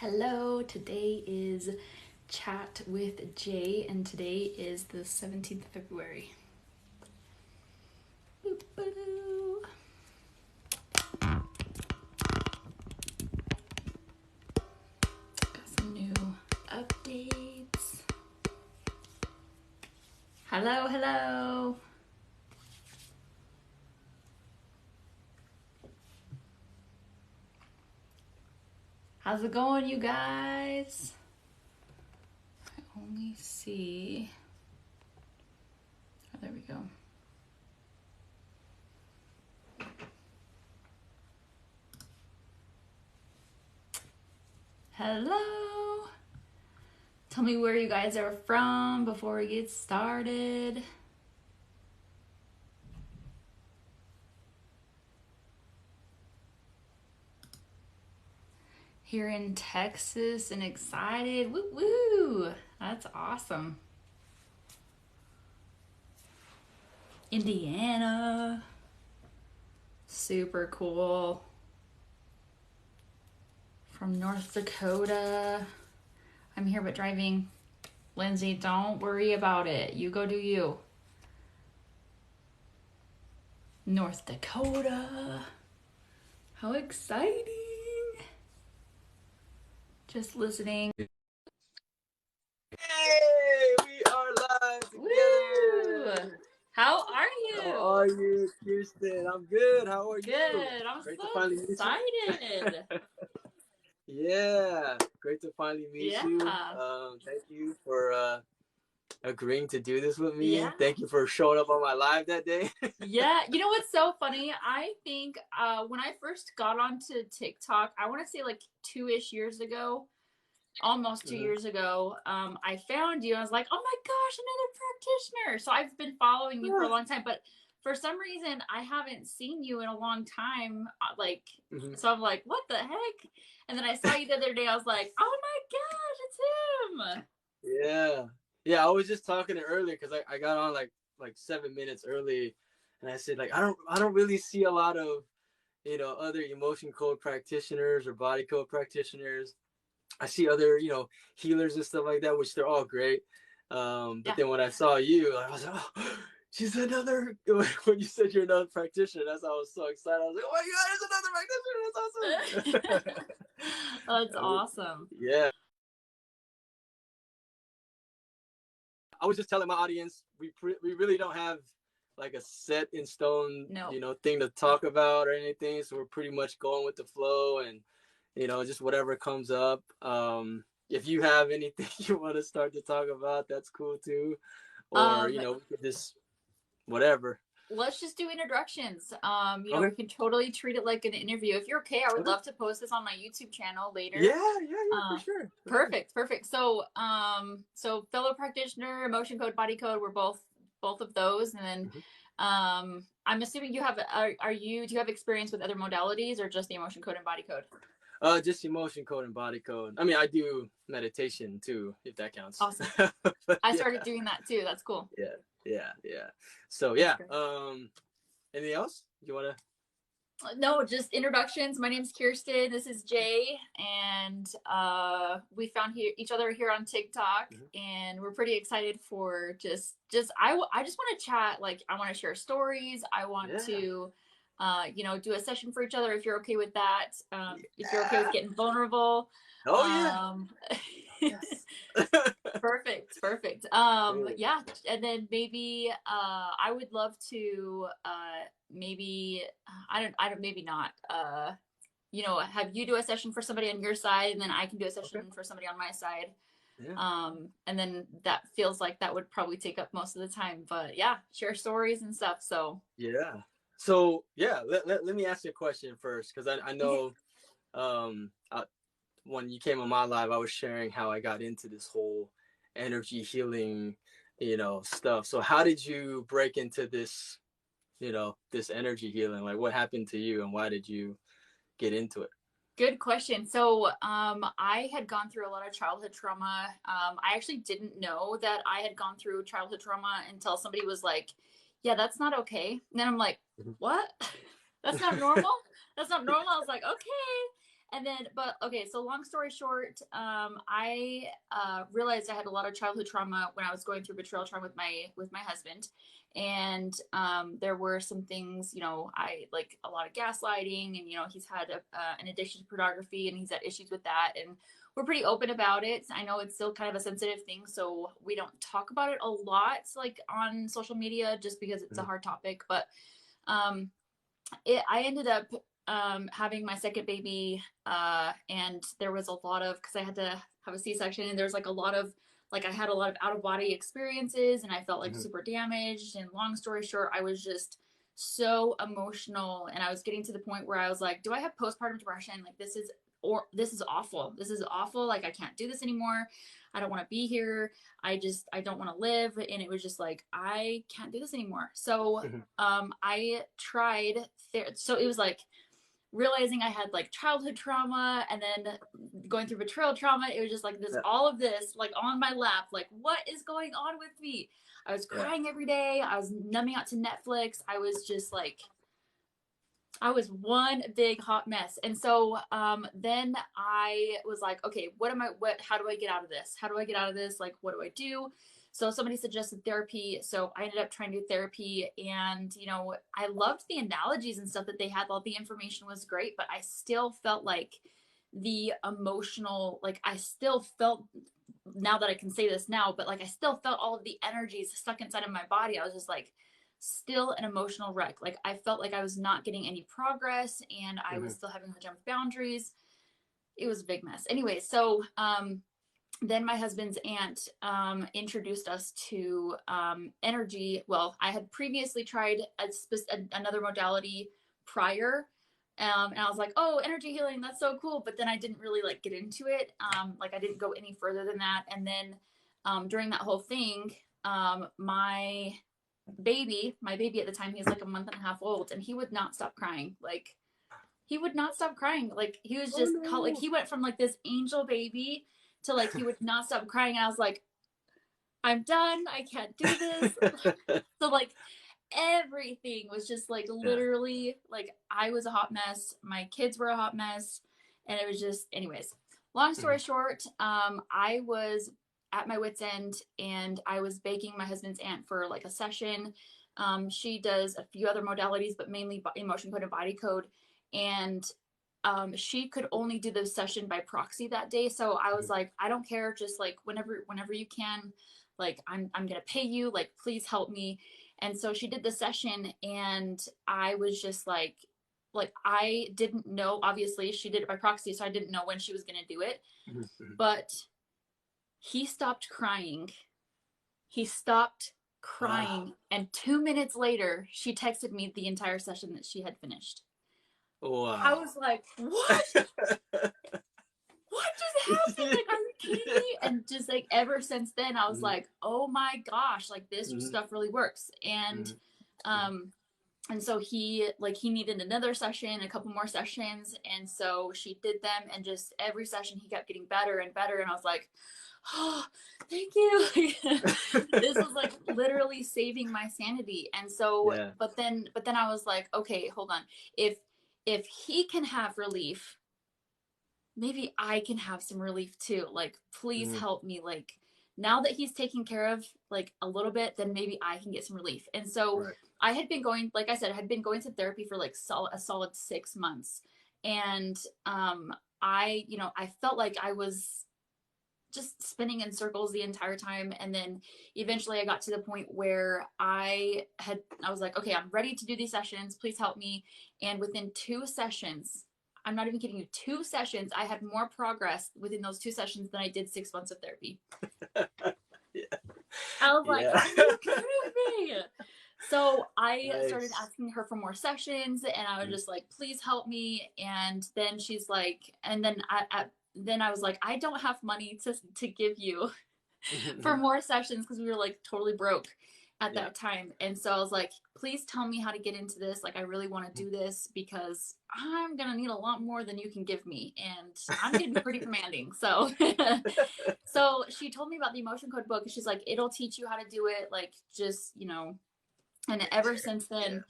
Hello, today is Chat with Jay, and today is the 17th of February. Boop-a-doo. Got some new updates. Hello, hello. How's it going, you guys? I only see. Oh, there we go. Hello. Tell me where you guys are from before we get started. Here in Texas and excited. Woo woo! That's awesome. Indiana. Super cool. From North Dakota. I'm here but driving. Lindsay, don't worry about it. You go do you. North Dakota. How exciting. Just listening. Hey, we are live together. Woo! How are you? How are you, Kirsten? I'm good. How are you? Good. I'm Great so to finally meet excited. Yeah, great to finally meet you. Thank you for agreeing to do this with me. Yeah. Thank you for showing up on my live that day. Yeah, you know what's so funny? I think when I first got onto TikTok, I want to say like 2-ish years ago, almost 2 years ago, I found you. I was like, oh my gosh, another practitioner. So I've been following you for a long time, but for some reason I haven't seen you in a long time. So I'm like, what the heck? And then I saw you the other day. I was like, oh my gosh, it's him. Yeah. I was just talking to earlier because I got on like 7 minutes early, and I said like I don't really see a lot of other emotion code practitioners or body code practitioners. I see other, healers and stuff like that, which they're all great. But then when I saw you, I was like, oh, she's another. When you said you're another practitioner, that's how I was so excited. I was like, oh my God, there's another practitioner. That's awesome. That's awesome. Yeah. I was just telling my audience, we really don't have like a set in stone, thing to talk about or anything. So we're pretty much going with the flow and just whatever comes up. If you have anything you want to start to talk about, that's cool too. Or, we could just whatever. Let's just do introductions. Okay. We can totally treat it like an interview. If you're okay, I would love to post this on my YouTube channel later. Yeah, for sure. Perfect. So, fellow practitioner, emotion code, body code, we're both of those. And then, I'm assuming you have, do you have experience with other modalities or just the emotion code and body code? Just emotion code and body code. I mean, I do meditation too, if that counts. Awesome. I started doing that too. That's cool. Yeah. So yeah. Anything else you want to? No, just introductions. My name's Kirsten. This is Jay, and we found each other here on TikTok, and we're pretty excited for I just want to chat. Like, I want to share stories. I want to do a session for each other if you're okay with that. If you're okay with getting vulnerable. Yes. Perfect. Yeah, and then maybe I would love to maybe maybe not have you do a session for somebody on your side, and then I can do a session for somebody on my side. And then that feels like that would probably take up most of the time, but yeah, share stories and stuff. So let me ask you a question first, because I know when you came on my live, I was sharing how I got into this whole energy healing, stuff. So how did you break into this, this energy healing? Like, what happened to you and why did you get into it? Good question. So I had gone through a lot of childhood trauma. I actually didn't know that I had gone through childhood trauma until somebody was like, yeah, that's not okay. And then I'm like, what? That's not normal? That's not normal. I was like, okay. And then, but okay, so long story short, I realized I had a lot of childhood trauma when I was going through betrayal trauma with my husband, and there were some things, you know, I like a lot of gaslighting, and you know, he's had an addiction to pornography, and he's had issues with that, and we're pretty open about it. I know it's still kind of a sensitive thing, so we don't talk about it a lot, like on social media, just because it's a hard topic. But I ended up having my second baby, and there was a lot of, because I had to have a C-section, and there's like a lot of, like I had a lot of out of body experiences, and I felt like super damaged. And long story short, I was just so emotional, and I was getting to the point where I was like, do I have postpartum depression? Like this is awful. This is awful. Like I can't do this anymore. I don't want to be here. I don't want to live. And it was just like, I can't do this anymore. So I tried so it was like realizing I had like childhood trauma, and then going through betrayal trauma. It was just like this, all of this like on my lap, like what is going on with me? I was crying every day. I was numbing out to Netflix. I was just like, I was one big hot mess. And so then I was like, okay, how do I get out of this? How do I get out of this? Like, what do I do? So somebody suggested therapy. So I ended up trying to do therapy, and, you know, I loved the analogies and stuff that they had. All the information was great, but I still felt like the emotional, like I still felt, now that I can say this now, but like I still felt all of the energies stuck inside of my body. I was just like, still an emotional wreck. Like I felt like I was not getting any progress, and I was still having to jump boundaries. It was a big mess. Anyway, so then my husband's aunt introduced us to energy. Well, I had previously tried another modality prior, and I was like, oh, energy healing, that's so cool. But then I didn't really like get into it. Like I didn't go any further than that. And then during that whole thing, my baby at the time, he was like a month and a half old, and he would not stop crying. Like he would not stop crying. Like he was just like, he went from like this angel baby to like, he would not stop crying. And I was like, I'm done. I can't do this. So like everything was just like literally like I was a hot mess. My kids were a hot mess. And it was just, anyways, long story short, I was at my wit's end, and I was begging my husband's aunt for like a session. She does a few other modalities, but mainly emotion code and body code. And she could only do the session by proxy that day. So I was like, I don't care. Just like whenever you can, like, I'm going to pay you, like, please help me. And so she did the session, and I was just like I didn't know, obviously she did it by proxy, so I didn't know when she was going to do it. But he stopped crying. And 2 minutes later, she texted me the entire session that she had finished. Wow. I was like, what? What just happened? Like, are you kidding me? And just like ever since then, I was like, oh my gosh, like this stuff really works. And and so he needed another session, a couple more sessions, and so she did them, and just every session he kept getting better and better, and I was like, oh, thank you. This was like literally saving my sanity. And so but then I was like, okay, hold on. If he can have relief, maybe I can have some relief too. Like, please help me. Like, now that he's taken care of like a little bit, then maybe I can get some relief. And so I had been going, like I said, I had been going to therapy for like a solid 6 months. And I felt like I was just spinning in circles the entire time. And then eventually I got to the point where I was like, okay, I'm ready to do these sessions. Please help me. And within 2 sessions, I'm not even kidding you, 2 sessions, I had more progress within those 2 sessions than I did 6 months of therapy. I was like, are you kidding me? So I started asking her for more sessions, and I was just like, please help me. And then she's like, and then I was like, I don't have money to give you for more sessions, because we were like totally broke at that time. And so I was like, please tell me how to get into this. Like, I really want to do this, because I'm going to need a lot more than you can give me. And I'm going to be pretty demanding. So, so she told me about the emotion code book. She's like, it'll teach you how to do it. Like, just, and ever since then,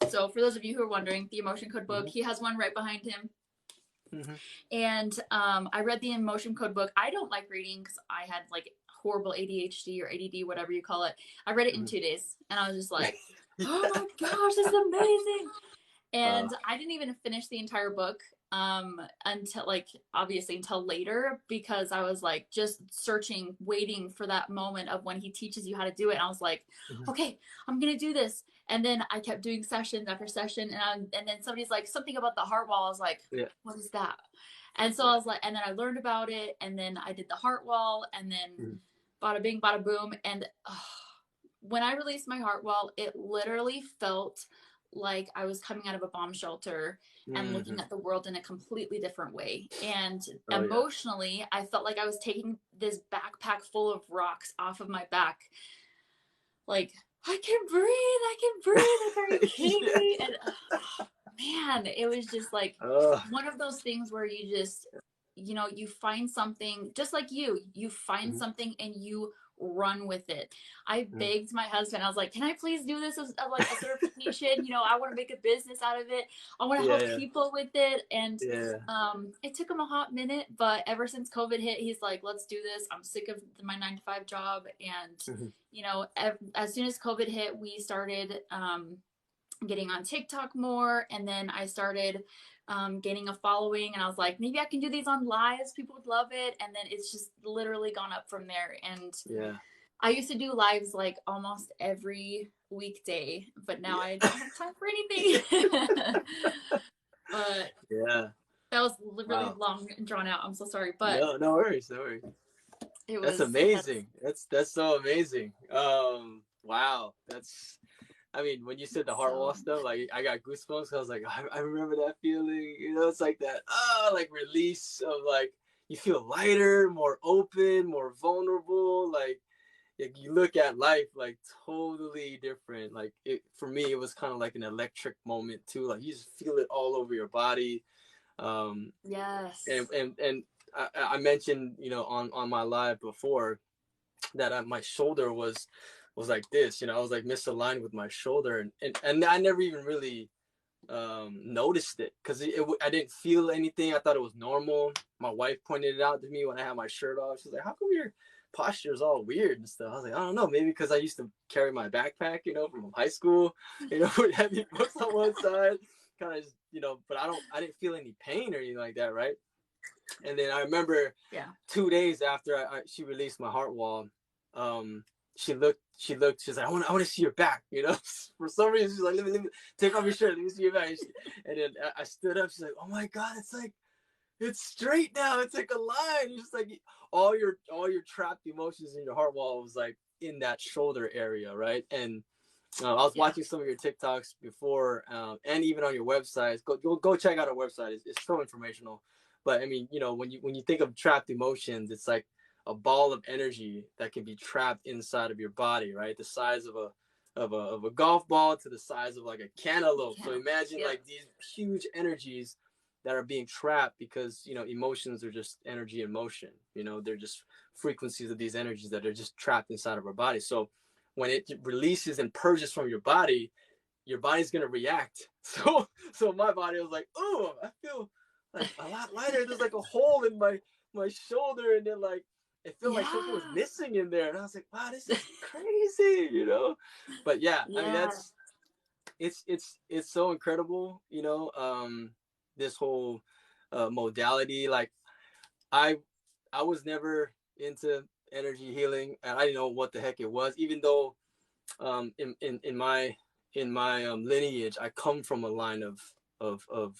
so for those of you who are wondering, the emotion code book, he has one right behind him. Mm-hmm. And I read the emotion code book. I don't like reading because I had like horrible ADHD or ADD, whatever you call it. I read it in 2 days, and I was just like, oh my gosh, this is amazing. And I didn't even finish the entire book until like obviously until later, because I was like just searching, waiting for that moment of when he teaches you how to do it. And I was like, okay, I'm gonna do this. And then I kept doing session after session, and then somebody's like, something about the heart wall. I was like, what is that? And so I was like, and then I learned about it, and then I did the heart wall, and then bada bing, bada boom. And when I released my heart wall, it literally felt like I was coming out of a bomb shelter and looking at the world in a completely different way. And emotionally, I felt like I was taking this backpack full of rocks off of my back. Like, I can breathe. Like, are you kidding me? And man, it was just like one of those things where you just, you know, you find something, just like you find something and you run with it. I begged my husband. I was like, can I please do this as like a certification? You know, I want to make a business out of it. I want to help people with it. And it took him a hot minute, but ever since COVID hit, he's like, let's do this. I'm sick of my 9-to-5 job. And, you know, as soon as COVID hit, we started getting on TikTok more. And then I started gaining a following, and I was like, maybe I can do these on lives. People would love it. And then it's just literally gone up from there. And I used to do lives like almost every weekday, but now I don't have time for anything. But that was really long and drawn out. I'm so sorry, but no worries. That's amazing. That's so amazing. Wow, that's, I mean, when you said the heart wall stuff, like I got goosebumps. I was like, I remember that feeling. You know, it's like that, like release of like, you feel lighter, more open, more vulnerable. Like you look at life like totally different. Like for me, it was kind of like an electric moment too. Like you just feel it all over your body. Yes. And I mentioned, you know, on my live before that my shoulder was like this, you know, I was like misaligned with my shoulder, and I never even really noticed it because I didn't feel anything. I thought it was normal. My wife pointed it out to me when I had my shirt off. She's like, how come your posture is all weird and stuff? I was like, I don't know, maybe because I used to carry my backpack, you know, from high school, you know, with heavy books on one side, kind of, you know, but I didn't feel any pain or anything like that, right? And then I remember 2 days after she released my heart wall, she looked, she's like, I want to see your back, you know. For some reason, she's like, let me take off your shirt, let me see your back. And then I stood up. She's like, oh my God, it's straight now. It's like a line. It's just like all your trapped emotions in your heart wall was like in that shoulder area, right? And I was watching some of your TikToks before, and even on your websites. Go check out our website. It's so informational. But I mean, you know, when you think of trapped emotions, it's like a ball of energy that can be trapped inside of your body, right? The size of a golf ball to the size of like a cantaloupe. So imagine like these huge energies that are being trapped because, you know, emotions are just energy in motion. You know, they're just frequencies of these energies that are just trapped inside of our body. So when it releases and purges from your body's gonna react. So my body was like, oh, I feel like a lot lighter. There's like a hole in my shoulder, and then like it felt like something was missing in there, and I was like, wow, this is crazy, you know. But I mean, that's it's so incredible, you know. This whole modality, like I was never into energy healing, and I didn't know what the heck it was, even though in my lineage I come from a line of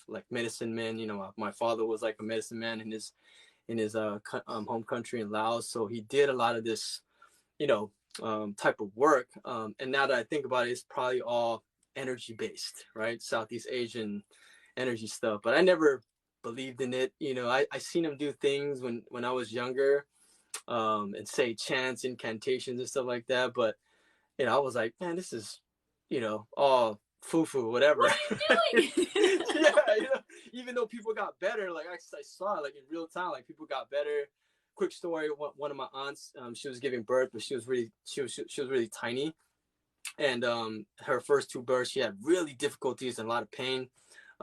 like medicine men. You know, my father was like a medicine man in his home country in Laos, so he did a lot of this, you know, type of work, and now that I think about it, it's probably all energy based, right? Southeast Asian energy stuff, but I never believed in it. You know, I seen him do things when I was younger, and say chants, incantations and stuff like that, but you know, I was like, man, this is, you know, all foo-foo, whatever. What are you doing? You know, even though people got better, like I saw like in real time, like people got better. Quick story: one of my aunts, she was giving birth, but she was really tiny, and her first two births, she had really difficulties and a lot of pain.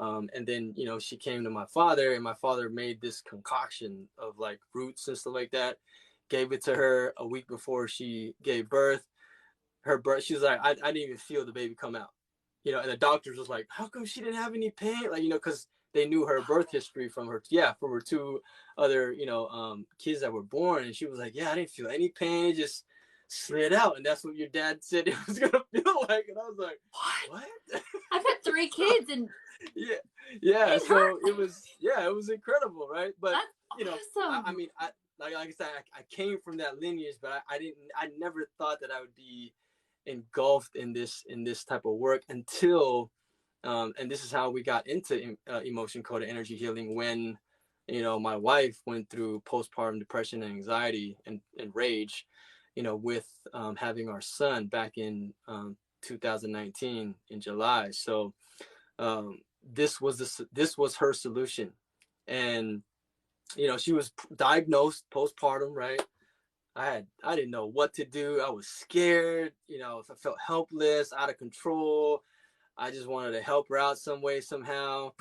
And then, she came to my father, and my father made this concoction of like roots and stuff like that, gave it to her a week before she gave birth. She was like, I didn't even feel the baby come out, and the doctors was like, how come she didn't have any pain? Like, because they knew her birth history from her two other, kids that were born. And she was like, yeah, I didn't feel any pain. It just slid out. And that's what your dad said it was going to feel like. And I was like, what? I've had 3 kids and yeah. So it was incredible. Right. But, that's awesome. I mean, like I said, I came from that lineage, but I never thought that I would be engulfed in this type of work until, and this is how we got into emotion coded energy healing, when, my wife went through postpartum depression and anxiety and rage, with having our son back in 2019 in July. So this was her solution. And she was diagnosed postpartum, right? I didn't know what to do. I was scared, I felt helpless, out of control. I just wanted to help her out some way, somehow.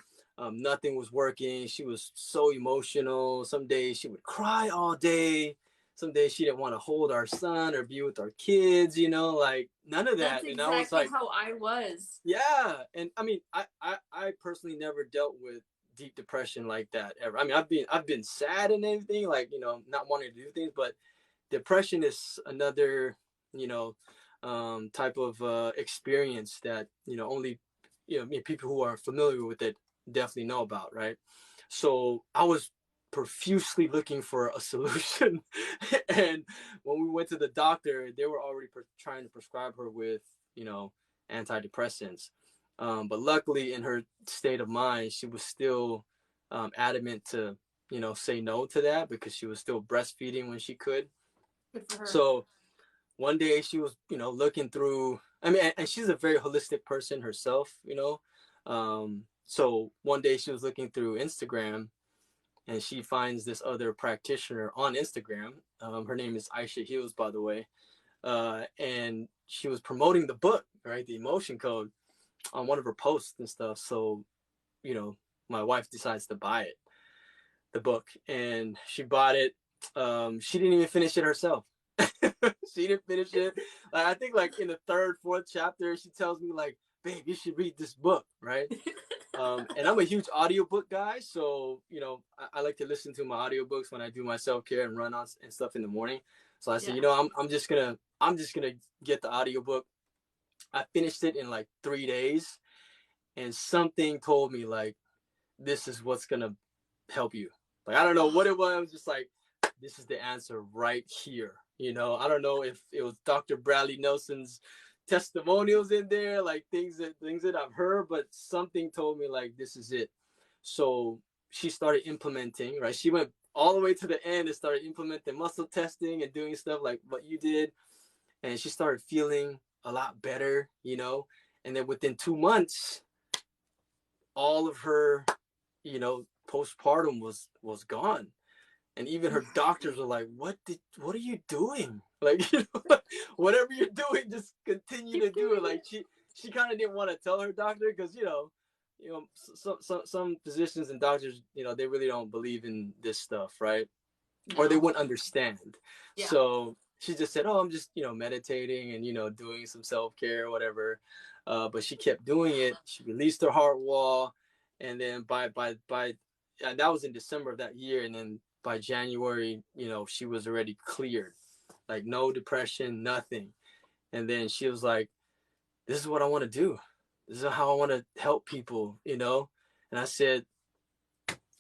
Nothing was working. She was so emotional. Some days she would cry all day. Some days she didn't want to hold our son or be with our kids, like none of that. That's and exactly I was like, how I was. Yeah. And I mean, I personally never dealt with deep depression like that ever. I mean, I've been sad and everything, like, not wanting to do things, but depression is another, type of experience that, only, people who are familiar with it definitely know about, right? So I was profusely looking for a solution. And when we went to the doctor, they were already trying to prescribe her with, antidepressants. But luckily, in her state of mind, she was still adamant to, say no to that, because she was still breastfeeding when she could. Good for her. So one day she was, looking through, I mean, and she's a very holistic person herself, so one day she was looking through Instagram, and she finds this other practitioner on Instagram. Her name is Aisha Hills, by the way. And she was promoting the book, right? The Emotion Code, on one of her posts and stuff. So, my wife decides to buy it, the book, and she bought it. She didn't even finish it herself. She didn't finish it. Like, I think like in the 3rd, 4th chapter, she tells me like, babe, you should read this book, right? And I'm a huge audiobook guy. So, I like to listen to my audiobooks when I do my self-care and run on and stuff in the morning. So I said, I'm just gonna get the audiobook. I finished it in like 3 days, and something told me like, this is what's gonna help you. Like, I don't know what it was. I was just like, this is the answer right here. I don't know if it was Dr. Bradley Nelson's testimonials in there, like things that I've heard, but something told me like, this is it. So she started implementing, right? She went all the way to the end and started implementing muscle testing and doing stuff like what you did. And she started feeling a lot better, and then within 2 months, all of her, postpartum was gone. And even her doctors were like, what are you doing? Like, whatever you're doing, just continue to do it. Like, she kind of didn't want to tell her doctor, because, some physicians and doctors, they really don't believe in this stuff, right? No. Or they wouldn't understand. Yeah. So she just said, oh, I'm just, meditating and, doing some self-care or whatever. But she kept doing it. She released her heart wall. And then and that was in December of that year. And then by January, she was already cleared, like no depression, nothing. And then she was like, this is what I want to do. This is how I want to help people, And I said,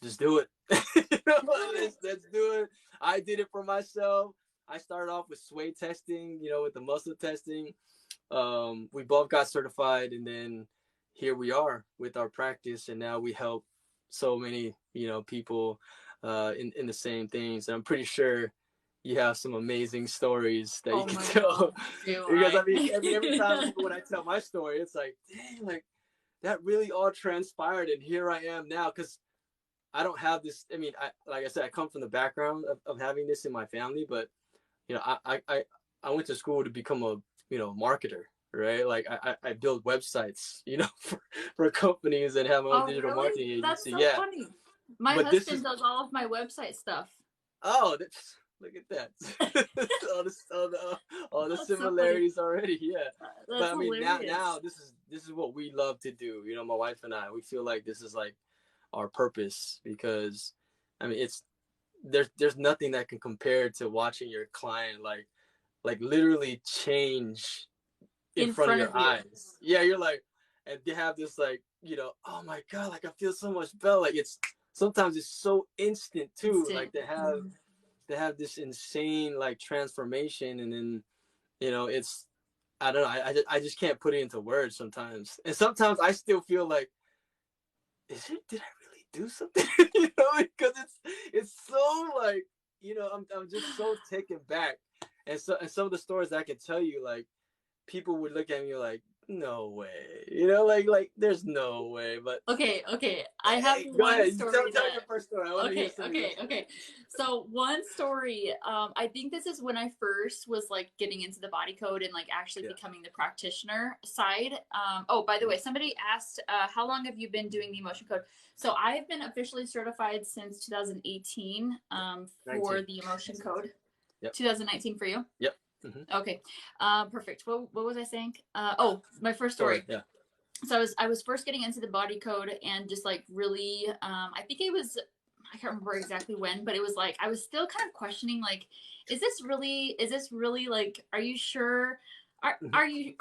just do it. Let's do it. I did it for myself. I started off with sway testing, with the muscle testing. We both got certified, and then here we are with our practice. And now we help so many, people in the same things. And I'm pretty sure you have some amazing stories that you can tell. Because I mean, every time when I tell my story, it's like, dang, like that really all transpired, and here I am now. Because I don't have this. I mean, like I said, I come from the background of having this in my family, but I went to school to become a marketer. right? Like I build websites, you know, for companies and have my own Oh, digital really? marketing That's agency. so Yeah, funny. My but this husband is does all of my website stuff. oh, look at that. All the That's so funny. similarities already. Yeah, but That's I mean hilarious. now this is what we love to do. You know, my wife and I, we feel like this is like our purpose because I mean it's there's nothing that can compare to watching your client like literally change in In front of front your of you. eyes. Yeah, you're like, and they have this like, you know, oh my god, like I feel so much better. Like it's sometimes it's so instant too. Like Instant. Mhm. they have this insane like transformation, and then you know it's I don't know. I just can't put it into words sometimes, and sometimes I still feel like, is it? Did I really do something? You know, because it's so like you know I'm just so taken back, and some of the stories I can tell you like people would look at me like, no way, you know, like there's no way. But Okay, okay. I have hey, go one ahead, you story tell that your first story. I want to hear okay, some of your okay, stories. okay. So one story, I think this is when I first was like getting into the body code and like actually Yeah. becoming the practitioner side. Oh, by the way, somebody asked, how long have you been doing the emotion code? So I've been officially certified since 2018 for 19. the emotion code. Yep. 2019 for you? Yep. Mm-hmm. Okay. Perfect. What was I saying? Oh, my first story. Yeah. So I was first getting into the body code and just like really I think it was I can't remember exactly when, but it was like I was still kind of questioning like is this really like are you sure are you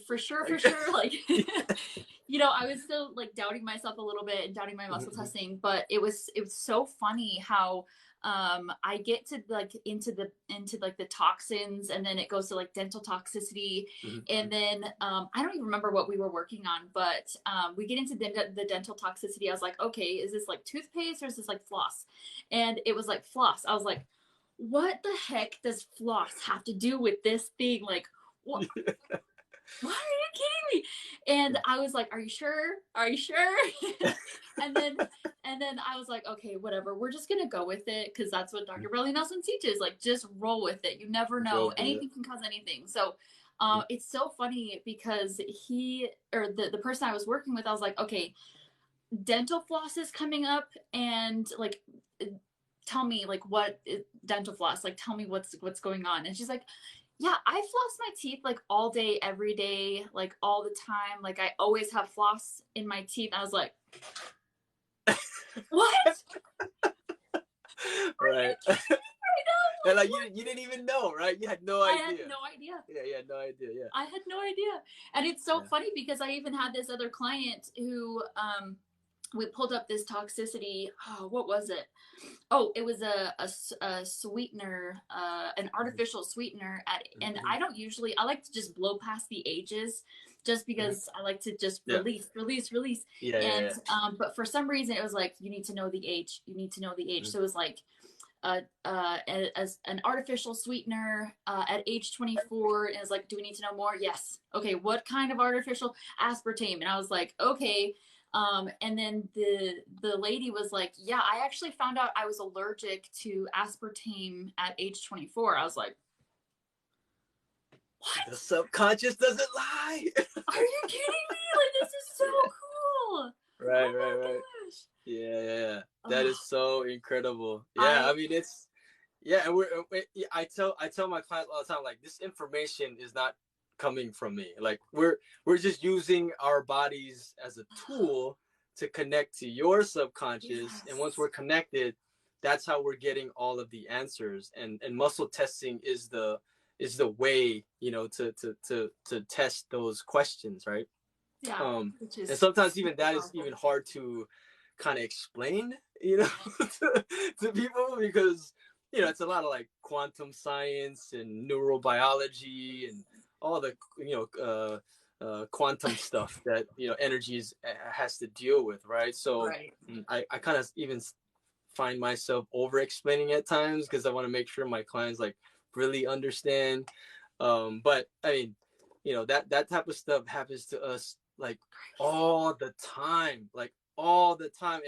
for sure like you know I was still like doubting myself a little bit and doubting my muscle Mm-hmm. testing, but it was so funny how I get to like into like the toxins and then it goes to like dental toxicity Mm-hmm. and then I don't even remember what we were working on, but we get into the dental toxicity. I was like, okay, is this like toothpaste or is this like floss? And it was like floss. I was like, what the heck does floss have to do with this thing? Like, what? Why are you kidding me? And I was like, are you sure? Are you sure? and then I was like, okay, whatever. We're just gonna go with it because that's what Dr. Bradley Nelson teaches. Like, just roll with it. You never know. Go for it. Anything can cause anything. So it's so funny because the person I was working with, I was like, okay, dental floss is coming up and like tell me like what dental floss, like tell me what's going on. And she's like, yeah, I floss my teeth like all day, every day, like all the time. Like I always have floss in my teeth. I was like, what? Are you Right. kidding me right now? And Like like what? you didn't even know, right? You had no I had idea. no idea. Yeah, you had no idea. Yeah. I had no idea. And it's so Yeah. funny because I even had this other client who we pulled up this toxicity. Oh, what was it? Oh, it was a sweetener, an artificial sweetener and Mm-hmm. I don't usually, I like to just blow past the ages just Mm-hmm. because I like to just Yeah. release. Yeah. Yeah. And, Yeah. but for some reason it was like, you need to know the age. You need to know the age. Mm-hmm. So it was like, as an artificial sweetener at age 24 and it's like, do we need to know more? Yes. Okay, what kind of artificial? Aspartame. And I was like, okay. And then the lady was like, yeah, I actually found out I was allergic to aspartame at age 24. I was like, what? The subconscious doesn't lie. Are you kidding me? Like this is so Yeah. cool. Right. Oh Right. my Right. gosh. Yeah. Yeah. Yeah. That Oh, is so incredible. Yeah. I I mean, it's yeah. And I tell my clients all the time like this information is not coming from me. Like we're just using our bodies as a tool to connect to your subconscious, and once yes. we're connected, that's how we're getting all of the answers. And muscle testing is the way, you know, to test those questions, right? Yeah, um which and is sometimes even super that is powerful. even hard to kind of explain, you know, to people because you know it's a lot of like quantum science and neurobiology and all the quantum stuff that you know energies has to deal with, right? So Right. I kind of even find myself over explaining at times because I want to make sure my clients like really understand. But I mean, you know, that type of stuff happens to us like all the time, like all the time.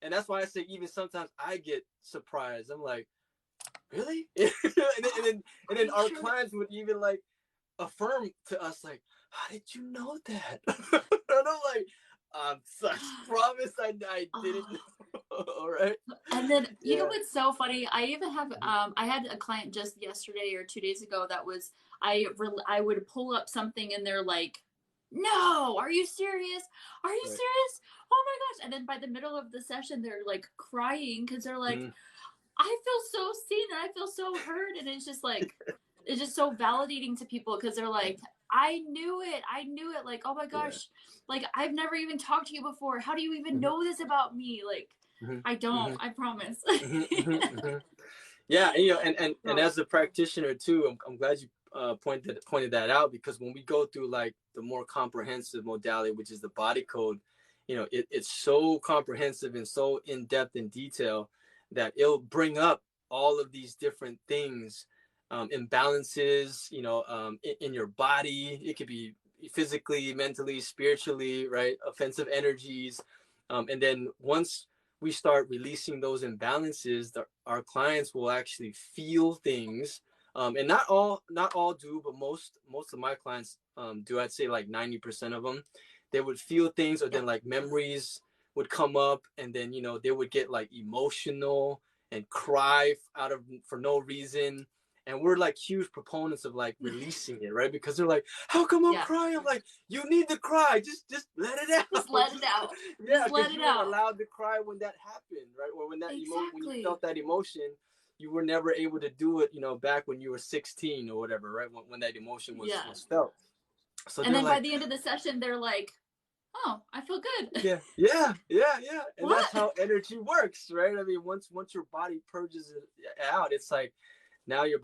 And that's why I say even sometimes I get surprised. I'm like, really? And Are then you our sure? clients would even like affirm to us like, how did you know that? And I'm like, I promise I didn't know. All right. And then you know Yeah. what's so funny? I even have I had a client just yesterday or 2 days ago that was I would pull up something and they're like, "No, are you serious? Are you Right. serious? Oh my gosh!" And then by the middle of the session, they're like crying because they're like, Mm. "I feel so seen and I feel so heard," and it's just like it's just so validating to people because they're like, I knew it. I knew it. Like, oh my Yeah. gosh, like I've never even talked to you before. How do you even Mhm. know this about me? Like, Mhm. I don't, Mhm. I promise. Mhm. Mhm. Mhm. Yeah, and, and So, as a practitioner too, I'm glad you pointed that out, because when we go through like the more comprehensive modality, which is the body code, it's so comprehensive and so in depth and detail that it'll bring up all of these different things, imbalances, in your body. It could be physically, mentally, spiritually, right? Offensive energies, and then once we start releasing those imbalances, our clients will actually feel things, and not all do, but most of my clients do. I'd say like 90% of them, they would feel things, or yeah, then like memories would come up, and then they would get like emotional and cry out of for no reason. And we're like huge proponents of like releasing it, right? Because they're like, how come I'm yeah. crying? I'm like, you need to cry. Just let it Just out. let it out. Yeah, Just let because it you were out. allowed to cry when that happened, right? Or when you Exactly. felt that emotion, you were never able to do it, back when you were 16 or whatever, right? When that emotion was Yeah. was felt. So And they're then by like, the end of the session, they're like, oh, I feel good. yeah, yeah, yeah, yeah. And that's What? how energy works, right? I mean, once your body purges it out, it's like now your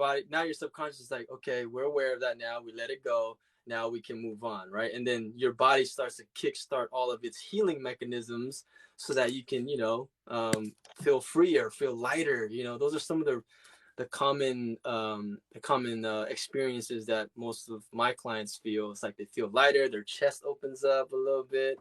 subconscious is like, okay, we're aware of that now. We let it go. Now we can move on, right? And then your body starts to kickstart all of its healing mechanisms so that you can, feel freer, feel lighter. Those are some of the common experiences that most of my clients feel. It's like they feel lighter, their chest opens up a little bit.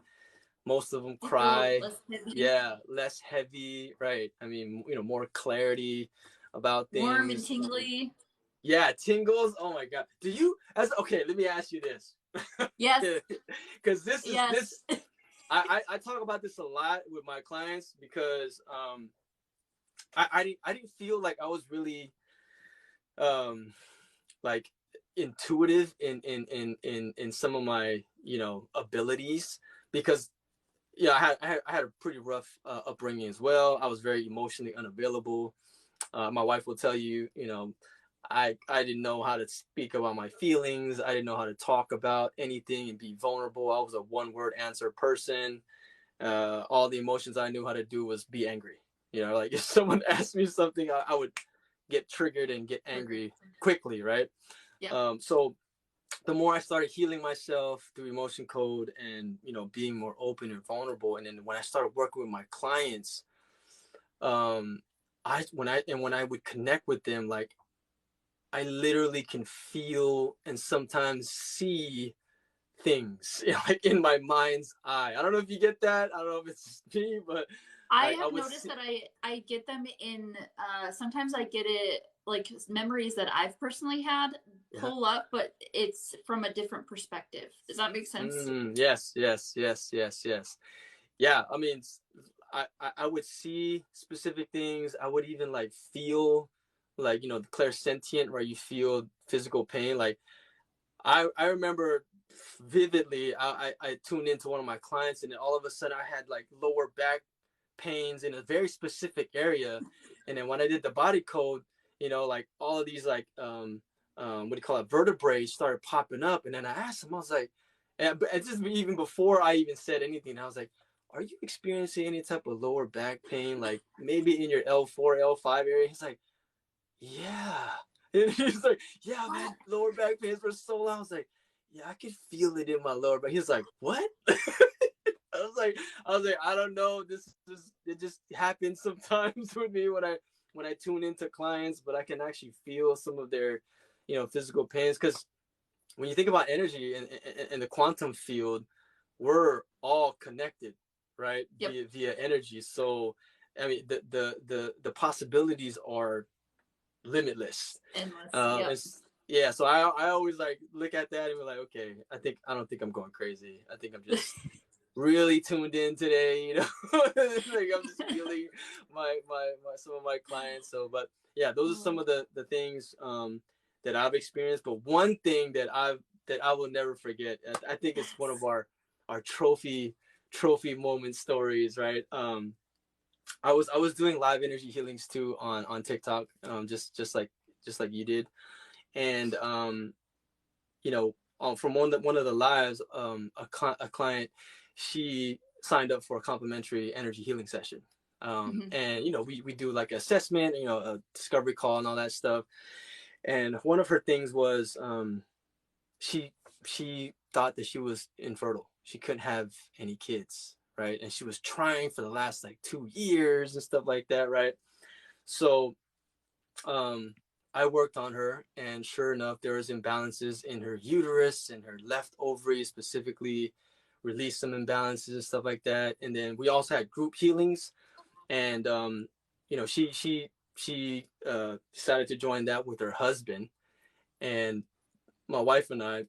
Most of them I feel cry. less heavy, Yeah, less heavy, right? I mean, more clarity about warm and things. tingly. Yeah, tingles. Oh my god. Do you as okay, let me ask you this. Yes. Because this is Yes. this I talk about this a lot with my clients, because I didn't feel like I was really um like intuitive in some of my abilities, because yeah, I had a pretty rough upbringing as well. I was very emotionally unavailable. My wife will tell you, I didn't know how to speak about my feelings. I didn't know how to talk about anything and be vulnerable. I was a one word answer person. All the emotions I knew how to do was be angry. Like if someone asked me something, I would get triggered and get Triggered. angry quickly, right? Yeah. So the more I started healing myself through emotion code and being more open and vulnerable, and then when I started working with my clients, um, when I would connect with them, like I literally can feel and sometimes see things like in my mind's eye. I don't know if you get that. I don't know if it's just me, but I I have would noticed see. that I get them in sometimes I get it like memories that I've personally had Yeah. pull up, but it's from a different perspective. Does that make sense? Yes, yes, yes, yes, yes. Yeah, I mean, I would see specific things. I would even like feel like the clairsentient, where you feel physical pain. Like I remember vividly, I tuned into one of my clients, and then all of a sudden I had like lower back pains in a very specific area. And then when I did the body code, like all of these like what do you call it, vertebrae started popping up. And then I asked him, I was like, and just even before I even said anything, I was like, are you experiencing any type of lower back pain, like maybe in your L4, L5 area? He's like, yeah. And he's like, yeah, I've had What? lower back pains for so long. I was like, yeah, I could feel it in my lower back. He's like, what? I was like, I don't know. It just happens sometimes with me when I tune into clients, but I can actually feel some of their, physical pains. Because when you think about energy in the quantum field, we're all connected, right? Yep. Via energy. So, I mean, the possibilities are limitless. Endless. Yep. It's yeah, so I always like look at that and be like, okay, I don't think I'm going crazy. I think I'm just really tuned in today, you know. Like I'm just feeling my some of my clients. So, but yeah, those are some of the things that I've experienced. But one thing that I will never forget, I think it's one of our trophy moment stories, right? I was doing live energy healings too on TikTok, just like you did, and you know, from one of the lives, a client, she signed up for a complimentary energy healing session. And you know, we do like assessment, you know, a discovery call and all that stuff. And one of her things was she she thought that she was infertile. She couldn't have any kids, right? And she was trying for the last like 2 years and stuff like that, right? So um, I worked on her, and sure enough, there was imbalances in her uterus and her left ovary specifically, released some imbalances and stuff like that. And then we also had group healings, and you know, she decided to join that with her husband, and my wife and I,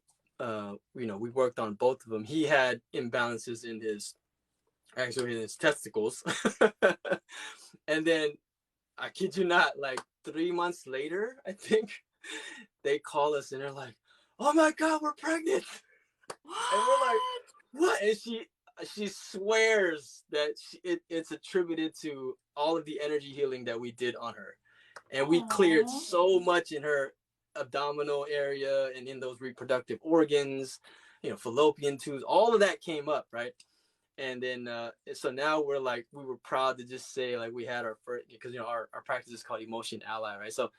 you know, we worked on both of them. He had imbalances in his testicles, and then I kid you not, like 3 months later, I think they call us and they're like, "Oh my God, we're pregnant!" And we're like, "What?" And she swears that it's attributed to all of the energy healing that we did on her, and we cleared Aww. so much in her abdominal area and in those reproductive organs, you know, fallopian tubes, all of that came up, right? And then so now we were proud to just say like we had our first, because you know our practice is called Emotion Ally, right? So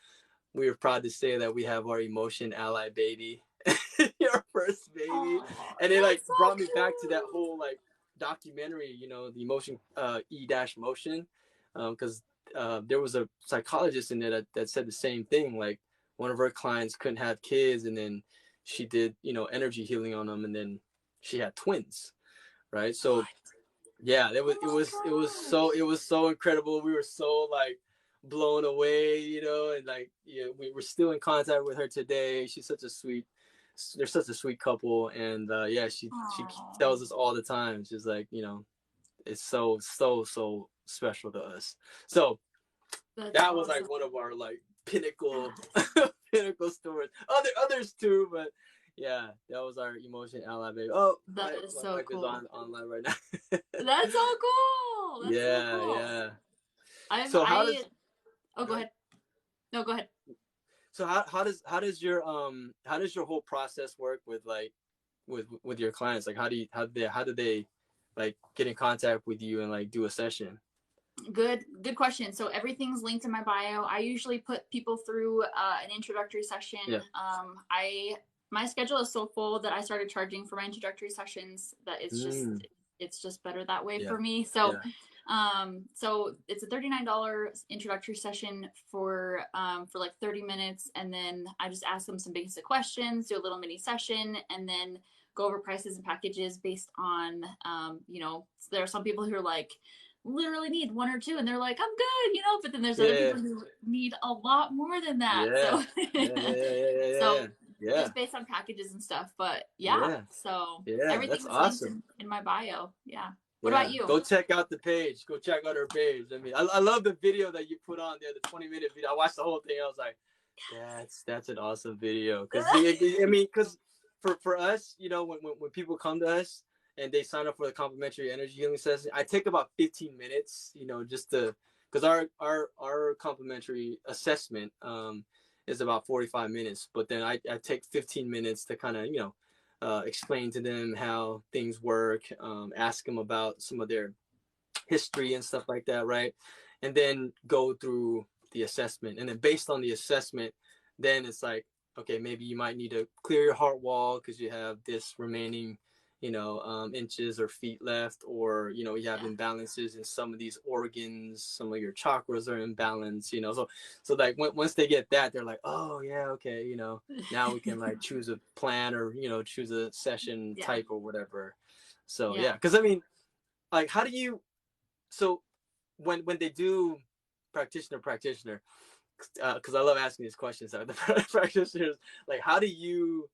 we were proud to say that we have our Emotion Ally baby, our first baby. Aw, And it like that's so brought me back to that cute. whole like documentary, you know, the Emotion E-Motion, because there was a psychologist in there that said the same thing. Like one of her clients couldn't have kids, and then she did, you know, energy healing on them, and then she had twins, right? So What? yeah, Oh my it gosh. was so incredible. We were so like blown away, you know, and like yeah, we were still in contact with her today. They're such a sweet couple, and yeah, she Aw, tells us all the time. She's like, you know, it's so special to us. So that's that was awesome. like one of our like pinnacle Yes. pinnacle stories. Others too, but yeah, that was our Emotion Ally baby. Oh, That is my so wife is cool. online right now. That's so cool. That's so Yeah, cool. yeah. I've So how I does oh, go uh, ahead. No, go ahead. so how does your whole process work with like with your clients? Like how do they like get in contact with you and like do a session? Good question. So everything's linked in my bio. I usually put people through an introductory session. Yeah. I My schedule is so full that I started charging for my introductory sessions. That Mm, it's just better that way yeah. for me. So Yeah. so it's a $39 introductory session for like 30 minutes, and then I just ask them some basic questions, do a little mini session, and then go over prices and packages based on you know, there are some people who are like literally need one or two and they're like, I'm good, you know, but then there's other Yeah. people who need a lot more than that. Yeah. So Yeah. Yeah. Yeah. Yeah. Yeah. so Yeah. Yeah. just based on packages and stuff. But yeah, Yeah. so Yeah. everything That's is linked awesome. in my bio. Yeah. What Yeah, about you? go check out the page. Go check out her page. I mean, I love the video that you put on there, the 20-minute video. I watched the whole thing. I was like, that's an awesome video. Because I mean, because for us, you know, when people come to us and they sign up for the complimentary energy healing session, I take about 15 minutes, you know, just to because our complimentary assessment is about 45 minutes, but then I take 15 minutes to kind of, you know, explain to them how things work, ask them about some of their history and stuff like that, right? And then go through the assessment. And then based on the assessment, then it's like, okay, maybe you might need to clear your heart wall because you have this remaining, you know, inches or feet left, or, you know, you have Yeah. imbalances in some of these organs, some of your chakras are imbalanced, you know. So like once they get that, they're like, oh yeah, okay, you know, now we can like choose a plan or, you know, choose a session Yeah. type or whatever. So Yeah. yeah, because I mean, like, how do you so when they do practitioner, because I love asking these questions of the practitioners, like how do you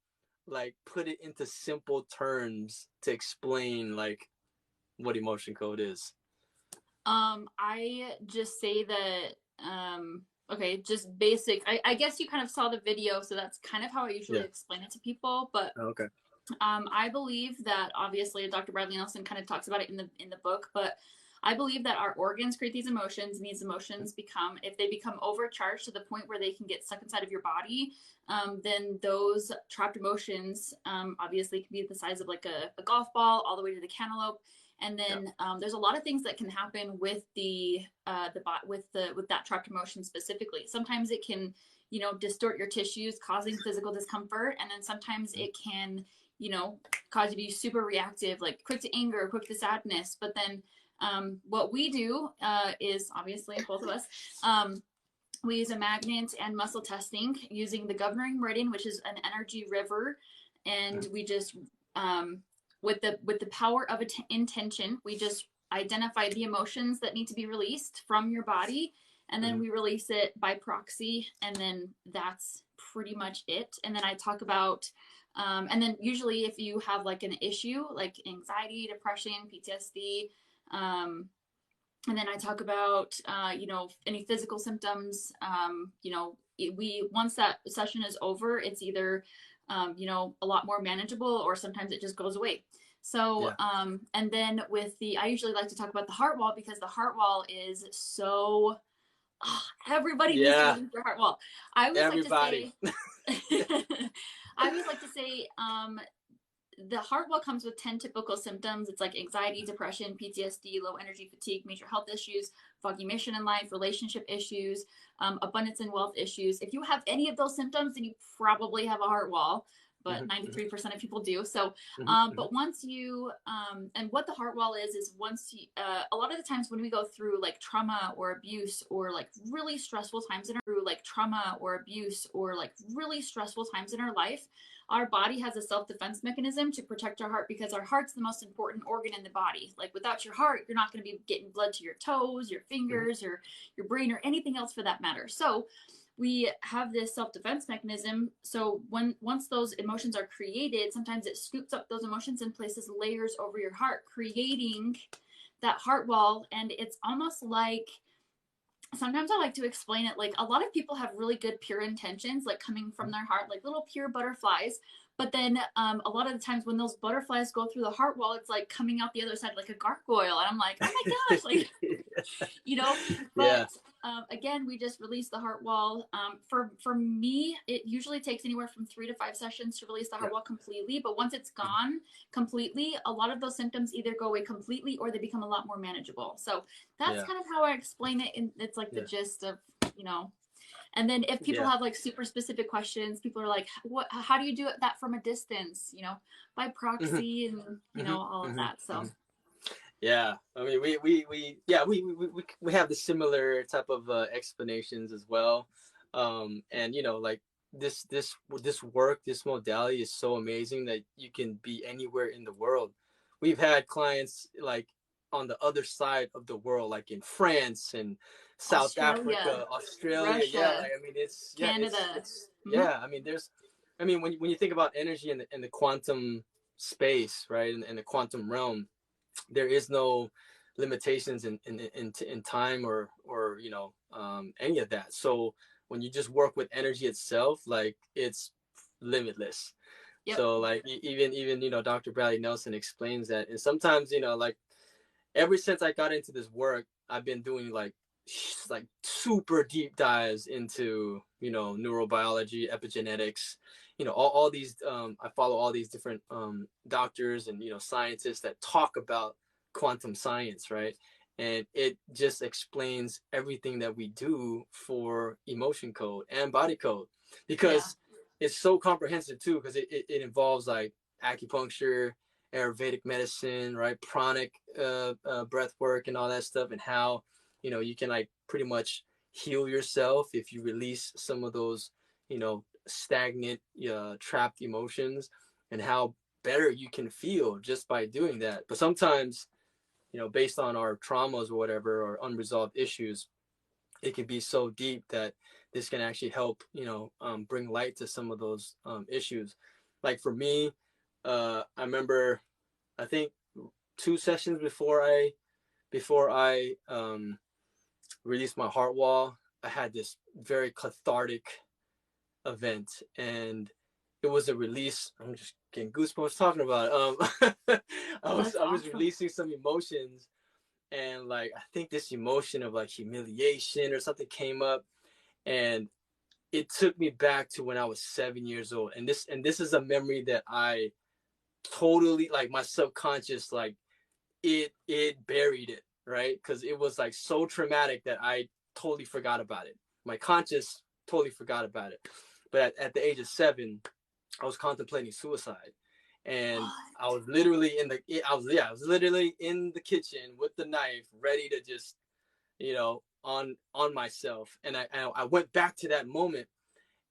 like put it into simple terms to explain like what emotion code is? I just say that, okay, just basic. I guess you kind of saw the video, so that's kind of how I usually Yeah. explain it to people. But Okay. I believe that obviously Dr. Bradley Nelson kind of talks about it in the book, but I believe that our organs create these emotions, and these emotions become, if they become overcharged to the point where they can get stuck inside of your body, then those trapped emotions obviously can be the size of like a golf ball all the way to the cantaloupe. And then there's a lot of things that can happen with with that trapped emotion specifically. Sometimes it can, distort your tissues, causing physical discomfort, and then sometimes it can, cause you to be super reactive, like quick to anger, quick to sadness. But then what we do is obviously both of us. We use a magnet and muscle testing using the governing meridian, which is an energy river, and we just with the power of intention, we just identify the emotions that need to be released from your body, and then we release it by proxy, and then that's pretty much it. And then I talk about and then usually if you have like an issue like anxiety, depression, PTSD, and then I talk about any physical symptoms. We once that session is over, it's either a lot more manageable, or sometimes it just goes away. So and then I usually like to talk about the heart wall, because the heart wall is so everybody needs to release their heart wall. I always like to say the heart wall comes with 10 typical symptoms. It's like anxiety, depression, PTSD, low energy, fatigue, major health issues, foggy mission in life, relationship issues, abundance and wealth issues. If you have any of those symptoms, then you probably have a heart wall, but 93% of people do. So, but once you, and what the heart wall is once you, a lot of the times when we go through like trauma or abuse, or like really stressful times in our life, our body has a self-defense mechanism to protect our heart, because our heart's the most important organ in the body. Like without your heart, you're not going to be getting blood to your toes, your fingers, or your brain, or anything else for that matter. So we have this self-defense mechanism. So once those emotions are created, sometimes it scoops up those emotions and places layers over your heart, creating that heart wall. And it's almost like, sometimes I like to explain it like, a lot of people have really good pure intentions, like coming from their heart, like little pure butterflies. But then a lot of the times when those butterflies go through the heart wall, it's like coming out the other side like a gargoyle. And I'm like, oh my gosh, like, but again, we just release the heart wall. For me, it usually takes anywhere from 3 to 5 sessions to release the heart wall completely. But once it's gone completely, a lot of those symptoms either go away completely, or they become a lot more manageable. So that's kind of how I explain it. And it's like the gist of, and then if people have like super specific questions, people are like, how do you do that from a distance, by proxy, and, all of that. So. Yeah, I mean, we have the similar type of explanations as well, and like this work, this modality is so amazing that you can be anywhere in the world. We've had clients like on the other side of the world, like in France and South Africa, Australia, Russia, like, I mean, it's Canada. I mean, when you think about energy in the quantum space, right, in the quantum realm, there is no limitations in time or any of that. So when you just work with energy itself, like it's limitless. So like even Dr. Bradley Nelson explains that. And sometimes like ever since I got into this work, I've been doing like super deep dives into neurobiology, epigenetics, all these I follow all these different doctors and scientists that talk about quantum science, right? And it just explains everything that we do for emotion code and body code, because it's so comprehensive too, because it involves like acupuncture, Ayurvedic medicine, right, pranic breath work and all that stuff, and how you can like pretty much heal yourself if you release some of those stagnant trapped emotions, and how better you can feel just by doing that. But sometimes based on our traumas or whatever, or unresolved issues, it can be so deep that this can actually help, bring light to some of those issues. Like for me, I remember, I think 2 sessions before I released my heart wall, I had this very cathartic event, and it was a release. I'm just getting goosebumps talking about it. I was releasing some emotions, and like I think this emotion of like humiliation or something came up, and it took me back to when I was 7 years old. And this is a memory that I totally, like, my subconscious, like, it buried it, right? Because it was like so traumatic that I totally forgot about it. My conscious totally forgot about it. But at the age of 7, I was contemplating suicide, and I was literally I was literally in the kitchen with the knife, ready to just, on myself. And I went back to that moment,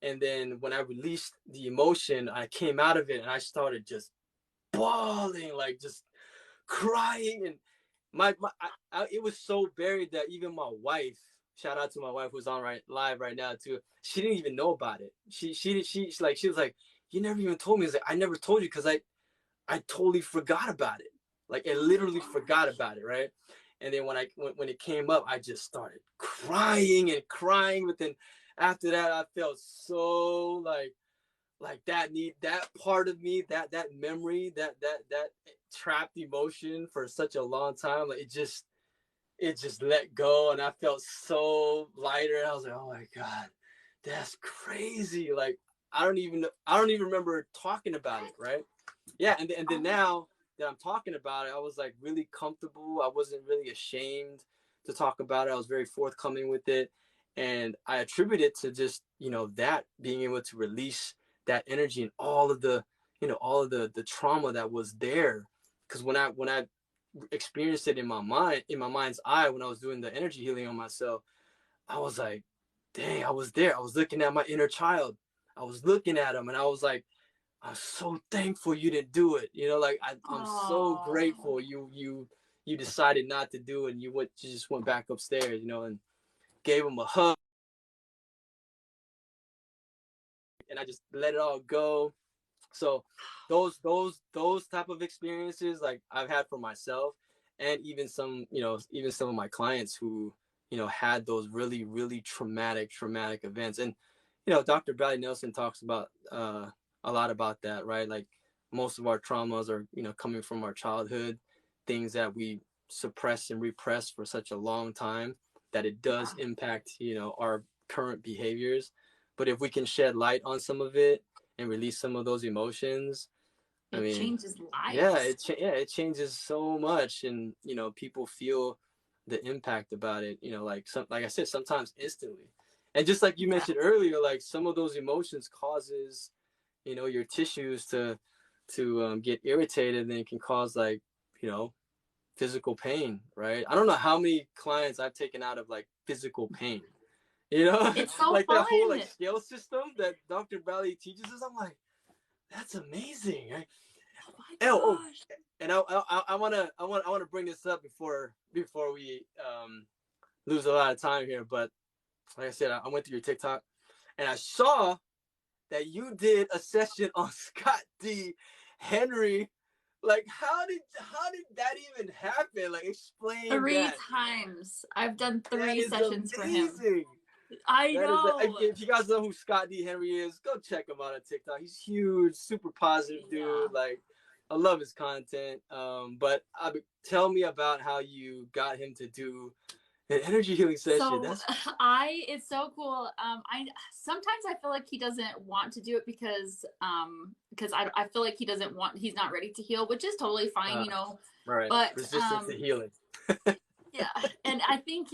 and then when I released the emotion, I came out of it, and I started just bawling, like just crying. And it was so buried that even my wife, shout out to my wife who's on live right now too, she didn't even know about it. She was like, you never even told me. I was like, I never told you because I totally forgot about it. Like, I literally forgot about it, right? And then when it came up, I just started crying and crying. But then after that, I felt so like that part of me, that memory, that trapped emotion for such a long time, like it just let go, and I felt so lighter. And I was like, oh my God, that's crazy. Like, I don't even remember talking about it, right? Yeah. And then now that I'm talking about it, I was like really comfortable. I wasn't really ashamed to talk about it. I was very forthcoming with it, and I attribute it to just, that being able to release that energy and all of the trauma that was there. Because when I experienced it in my mind's eye, when I was doing the energy healing on myself, I was like, dang, I was there. I was looking at my inner child. I was looking at him, and I was like, I'm so thankful you didn't do it. Like I'm so grateful you decided not to do it, and you just went back upstairs, and gave him a hug, and I just let it all go. So those type of experiences, like, I've had for myself, and even some of my clients who, had those really, really traumatic events. And, Dr. Bradley Nelson talks about a lot about that, right? Like, most of our traumas are, coming from our childhood, things that we suppress and repress for such a long time that it does impact, our current behaviors. But if we can shed light on some of it and release some of those emotions, it changes lives. Yeah, it changes so much, and people feel the impact about it. Like I said, sometimes instantly. And just like you mentioned earlier, like, some of those emotions causes, your tissues to get irritated, and it can cause, like, physical pain, right? I don't know how many clients I've taken out of, like, physical pain. It's so like fun. That whole, like, scale system that Dr. Bradley teaches us. I'm like, that's amazing. And I wanna bring this up before we lose a lot of time here. But like I said, I went through your TikTok, and I saw that you did a session on Scott D. Henry. Like, how did that even happen? Like, explain 3 that. times. I've done 3 sessions amazing. for him. I know. If you guys know who Scott D. Henry is, go check him out on TikTok. He's huge, super positive dude. Like, I love his content. But tell me about how you got him to do an energy healing session. So it's so cool. I sometimes I feel like he doesn't want to do it because I feel like he's not ready to heal, which is totally fine, Right. But resistance to healing. Yeah, and I think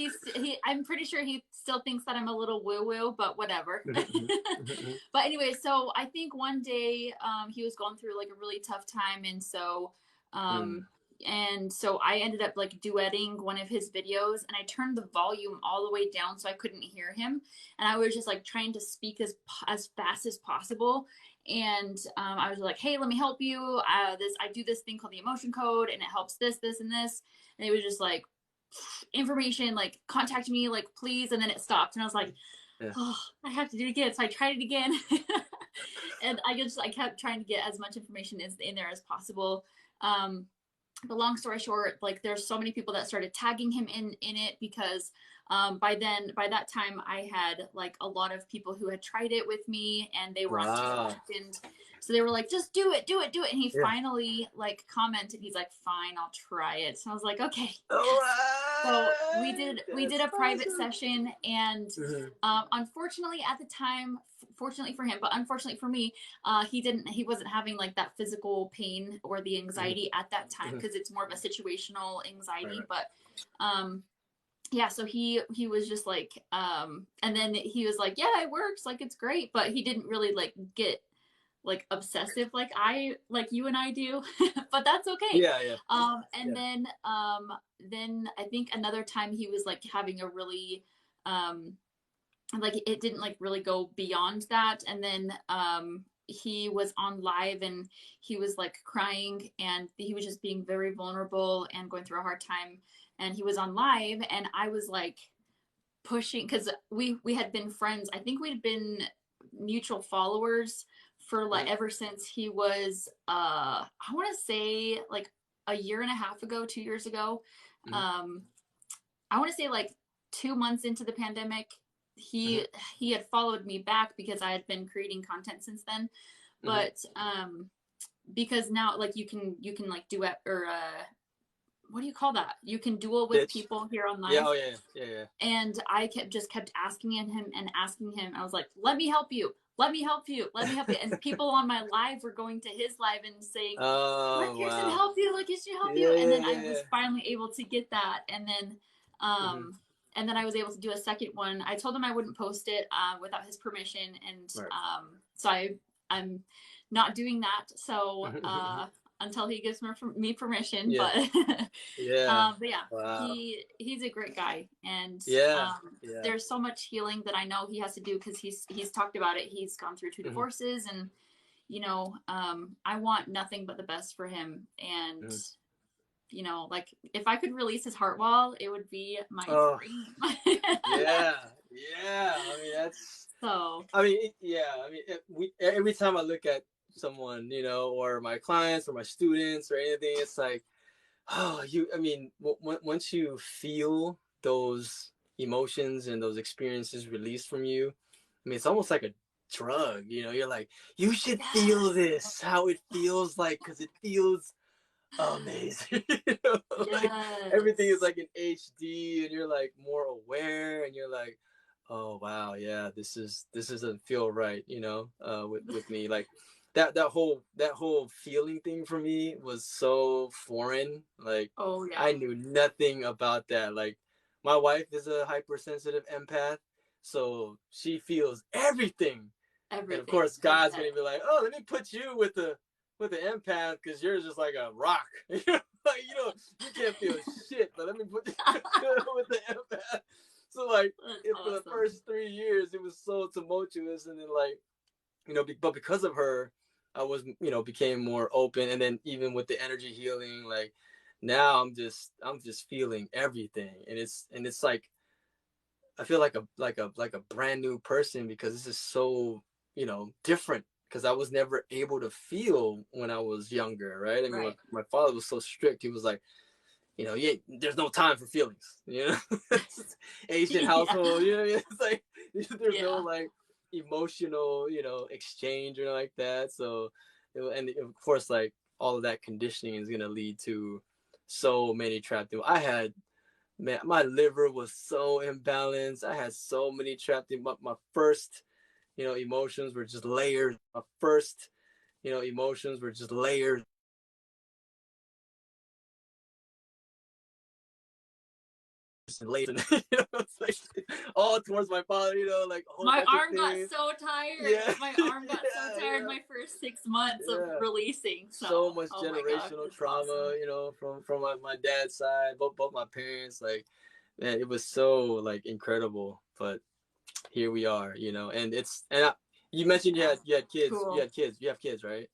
I'm pretty sure he still thinks that I'm a little woo-woo, but whatever. But anyway, so I think one day he was going through like a really tough time, and so I ended up like duetting one of his videos, and I turned the volume all the way down so I couldn't hear him, and I was just like trying to speak as fast as possible. And I was like, hey, let me help you. I do this thing called the emotion code, and it helps this, and this. And it was just like, information, like, contact me, like, please. And then it stopped, and I was like, Yeah. oh, I have to do it again. So I tried it again. And I kept trying to get as much information as in there as possible. But long story short, like there's so many people that started tagging him in it because by that time I had like a lot of people who had tried it with me and they were on Wow. TikTok, and so they were like, just do it. And he Yeah. finally like commented, he's like, fine, I'll try it. So I was like, okay. All So right. we did That's a private awesome. session, and Mhm. unfortunately at the time, fortunately for him, but unfortunately for me, he wasn't having like that physical pain or the Mhm. anxiety at that time Mhm. because it's more of a situational Right, anxiety. right. But yeah, so he was just like, and then he was like, yeah, it works, like it's great, but he didn't really like get like obsessive like you and I do, but that's okay. Yeah, yeah, And yeah. then I think another time he was like having a really um like it didn't like really go beyond that, and then he was on live and he was like crying and he was just being very vulnerable and going through a hard time, and he was on live and I was like pushing because we had been friends. I think we'd been mutual followers for like Mhm. ever since he was I want to say like a year and a half ago, 2 years ago. Mhm. um I want to say like 2 months into the pandemic, Mhm. he had followed me back because I had been creating content since then. Mhm. But because now like you can like duet or what do you call that? You can duel with Ditch. people here on Yeah. live. Oh yeah. Yeah. Yeah. And I kept asking him and asking him. I was like, "Let me help you. Let me help you. Let me help you." And people on my live were going to his live and saying, "Let Oh Kirsten wow. help you. Let Kirsten help you." Yeah. And Yeah. then I Yeah. was Yeah. finally able to get that. Mhm. And then I was able to do a second one. I told him I wouldn't post it without his permission, and Right. so I'm not doing that. So until he gives me permission, Yeah. Yeah. but yeah, Wow. he's a great guy, and Yeah. Yeah. there's so much healing that I know he has to do because he's talked about it. He's gone through two Mhm. divorces, and I want nothing but the best for him. And Mhm. like if I could release his heart wall, it would be my Oh dream. yeah. Yeah. I mean that's. So I mean yeah. I mean every time I look at someone, or my clients or my students or anything, it's like, oh, I mean, once you feel those emotions and those experiences released from you, I mean, it's almost like a drug. You're like, you should feel yes, this, how it feels like, because it feels amazing. Like everything is yes, like in HD, and you're like more aware, and you're like, oh wow, yeah, this doesn't feel right, with me. Like that whole feeling thing for me was so foreign. Like oh I yeah, knew nothing about that. Like my wife is a hypersensitive empath, so she feels everything. And of everything. course, I God's bet. gonna be like, "Oh, let me put you with the empath because yours is like a rock. Like you can't feel shit, but let me put you with the empath." So like, That's if for the awesome. first 3 years it was so tumultuous, and then like but because of her, I was became more open, and then even with the energy healing, like now I'm just feeling everything, and it's like I feel like a brand new person because this is so different because I was never able to feel when I was younger, right? I mean, Right. my father was so strict. He was like, yeah, there's no time for feelings, Asian Yeah. household, what I mean? It's like there's no Yeah. like emotional, exchange or like that. So, and of course, like all of that conditioning is gonna lead to so many trapped. I had Man, my liver was so imbalanced. I had so many trapped in my first, emotions were just layers. My first, emotions were just layers. And layers. It's like all towards my father, like a whole My bunch of arm got things. so tired. Yeah, My arm got so yeah, tired my first 6 months of yeah. releasing. So So, much oh my gosh, generational it's trauma, awesome. from my dad's side, both my parents. Like, man, it was so like incredible. But here we are, you mentioned Yeah. you had kids. You Cool. had kids. You have kids, right?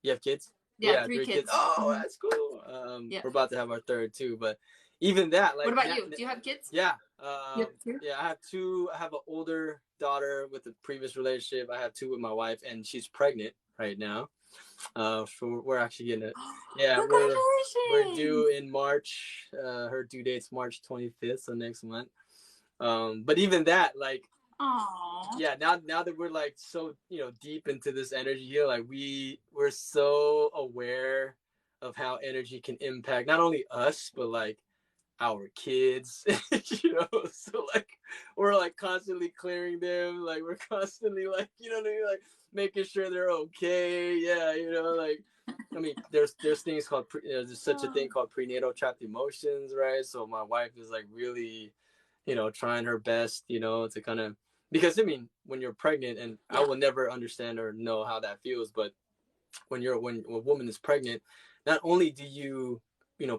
You have kids? Yeah, Yeah, three three kids. kids. Oh, Hmm. that's cool. Yeah. We're about to have our third too, but even that, like, What about you? Do you have kids? yeah, You have two? yeah, I have two. I have an older daughter with a previous relationship. I have two with my wife, and she's pregnant right now. So we're actually getting it. Yeah, we're Congratulations! due in March. Her due date's March 25th, so next month. But even that, like, Aww. yeah, now that we're like so, deep into this energy here, like we're so aware of how energy can impact not only us, but like our kids. So like we're like constantly clearing them, like we're constantly like, what I mean, like making sure they're okay. Yeah, like, I mean, there's things called there's such a thing called prenatal trapped emotions, right? So my wife is like really, trying her best, to kind of, because I mean, when you're pregnant, and I will never understand or know how that feels, but when a woman is pregnant, not only do you,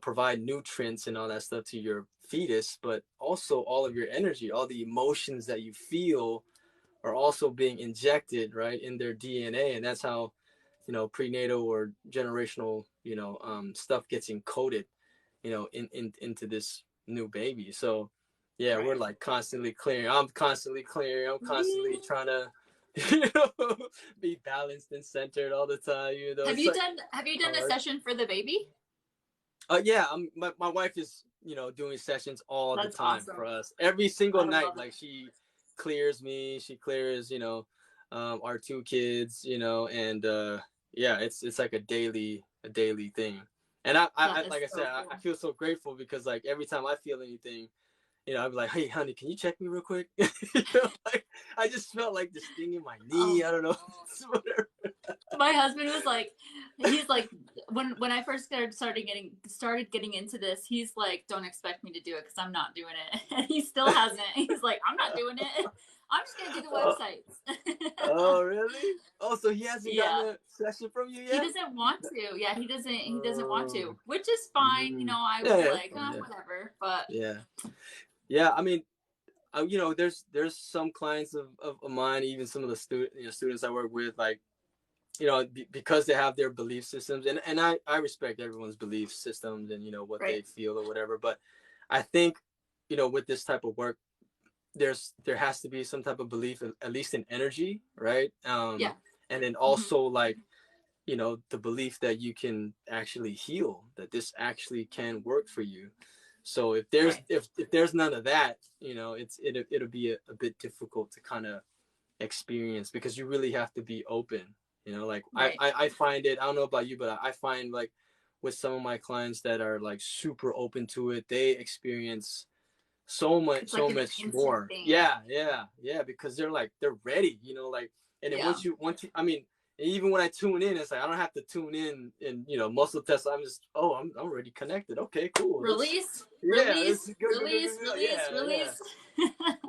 provide nutrients and all that stuff to your fetus, but also all of your energy, all the emotions that you feel are also being injected right in their DNA, and that's how, prenatal or generational, stuff gets encoded, into this new baby. So yeah, we're like constantly clearing. I'm constantly clearing. I'm constantly trying to, be balanced and centered all the time. Have It's you like done a hard. session for the baby? Yeah, my wife is, doing sessions all the That's time awesome. for us. Every single I night, love it. like she clears me, she clears, our two kids, and yeah, it's like a daily thing. And That I is like I so said, I cool. feel so grateful because like every time I feel anything, I'd be like, hey, honey, can you check me real quick? Like I just felt like this thing in my knee. Oh, I don't know, whatever. my husband was like, he's like, when I first started getting into this, he's like, don't expect me to do it because I'm not doing it, and he still hasn't. He's like, I'm not doing it. I'm just gonna do the Oh, websites. oh, really? Oh, so he hasn't gotten Yeah. a session from you He yet? doesn't want to. Yeah, he doesn't. He doesn't want Oh, to, which is fine. mm. I Yeah, was yeah, like, yeah, whatever. But yeah, yeah. I mean, there's some clients of mine, even some of the students I work with, like, because they have their belief systems, and I respect everyone's belief systems and what right, they feel or whatever, but I think, with this type of work, there has to be some type of belief, at least in energy, right? yeah, And then hmm also like, the belief that you can actually heal, that this actually can work for you. So if there's right, if there's none of that, it'll be a bit difficult to kind of experience, because you really have to be open. Like right. I find it, I don't know about you, but I find like with some of my clients that are like super open to it, they experience It's so like an much instant more. thing. Yeah, because they're ready, like, and then Yeah. once you, I mean, even when I tune in, it's like I don't have to tune in and muscle test. I'm just, I'm already connected. Okay, cool. Let's Release, Yeah, let's release, go. release, release, Yeah. release.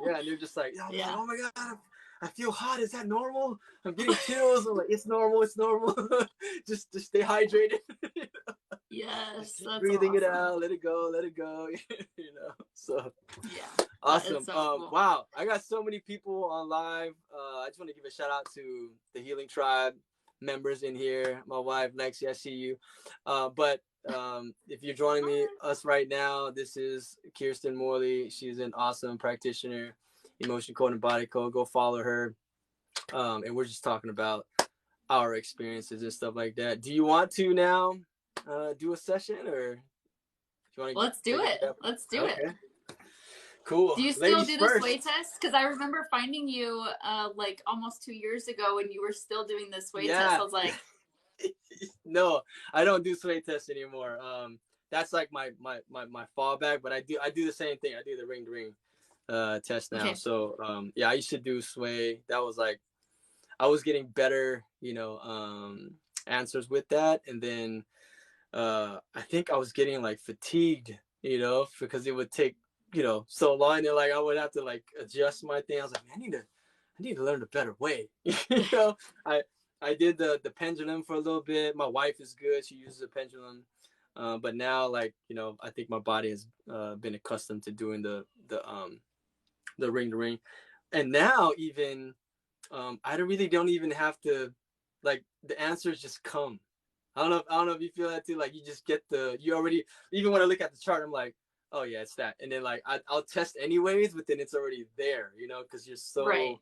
Yeah, and they're just like, I'm like, Yeah. oh my god, I feel hot. Is that normal? I'm getting chills. I'm like, it's normal. It's normal. just stay hydrated. Just Yes, keep that's breathing it awesome. out. Let it go. Let it go. So Yeah, that is awesome. so cool. Wow, I got so many people on live. I just want to give a shout out to the Healing Tribe members in here. My wife Lexi, I see you. But if you're joining us right now, this is Kirsten Morley. She's an awesome practitioner, emotion code and body code. Go follow her. And we're just talking about our experiences and stuff like that. Do you want to now do a session, or do you want to Let's do take it it. to that? Let's do it. Okay, cool. Do you still Ladies do the sway first. test? Because I remember finding you like almost 2 years ago, and you were still doing the sway test. Yeah. I was like, No, I don't do sway tests anymore. That's like my fallback, but I do the same thing. I do the ring to ring test now. okay, So yeah, I used to do sway. That was like I was getting better, answers with that, and then I think I was getting like fatigued, because it would take, so long, and like I would have to like adjust my thing. I was like, I need to learn a better way. I I did the pendulum for a little bit. My wife is good; she uses a pendulum. But now, like, I think my body has been accustomed to doing the ring to ring, and now even I really don't even have to, like, the answers just come. I don't know if you feel that too. Like you just get you already, even when I look at the chart, I'm like, oh yeah, it's that. And then like I'll test anyways, but then it's already there, you know, because Right.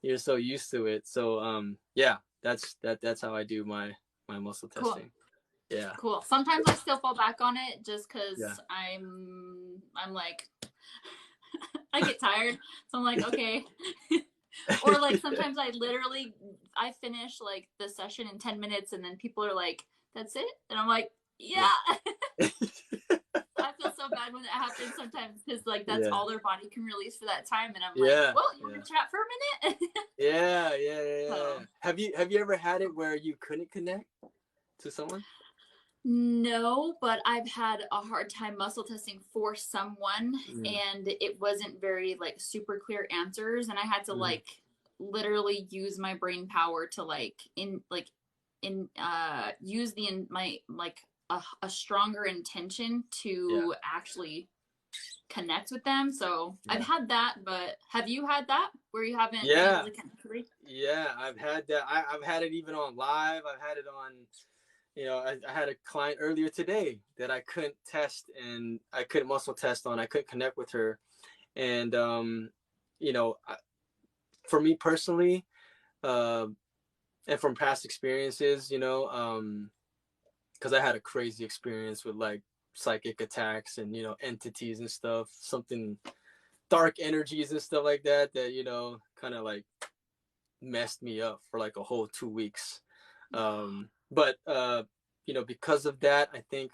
you're so used to it. So yeah, that's how I do my muscle Cool. testing. Yeah. Cool. Sometimes I still fall back on it just Yeah. because I'm like I get tired, so I'm like okay. Or like sometimes I finish like the session in 10 minutes and then people are like, "That's it," and I'm like, "Yeah." Yeah. I feel so bad when that happens sometimes because like that's Yeah. all their body can release for that time, and I'm like, Yeah. "Well, you want Yeah. to chat for a minute?" Yeah. So Have you ever had it where you couldn't connect to someone? no, but I've had a hard time muscle testing for someone, Mm. and it wasn't very like super clear answers, and I had to Mm. like literally use my brain power to use the in my like a stronger intention Yeah. to actually connect with them. So I've Yeah. had that, but have you had that where you haven't been able Yeah. to connect? Yeah. I've had that. I've had it even on live. I've had it on, you know, I had a client earlier today that I couldn't test and I couldn't muscle test on. I couldn't connect with her. And, you know, for me personally, uh, and from past experiences, you know, because I had a crazy experience with like psychic attacks and, you know, entities and stuff, something dark energies and stuff like that, that, you know, kind of like messed me up for like a whole 2 weeks. But you know, because of that, I think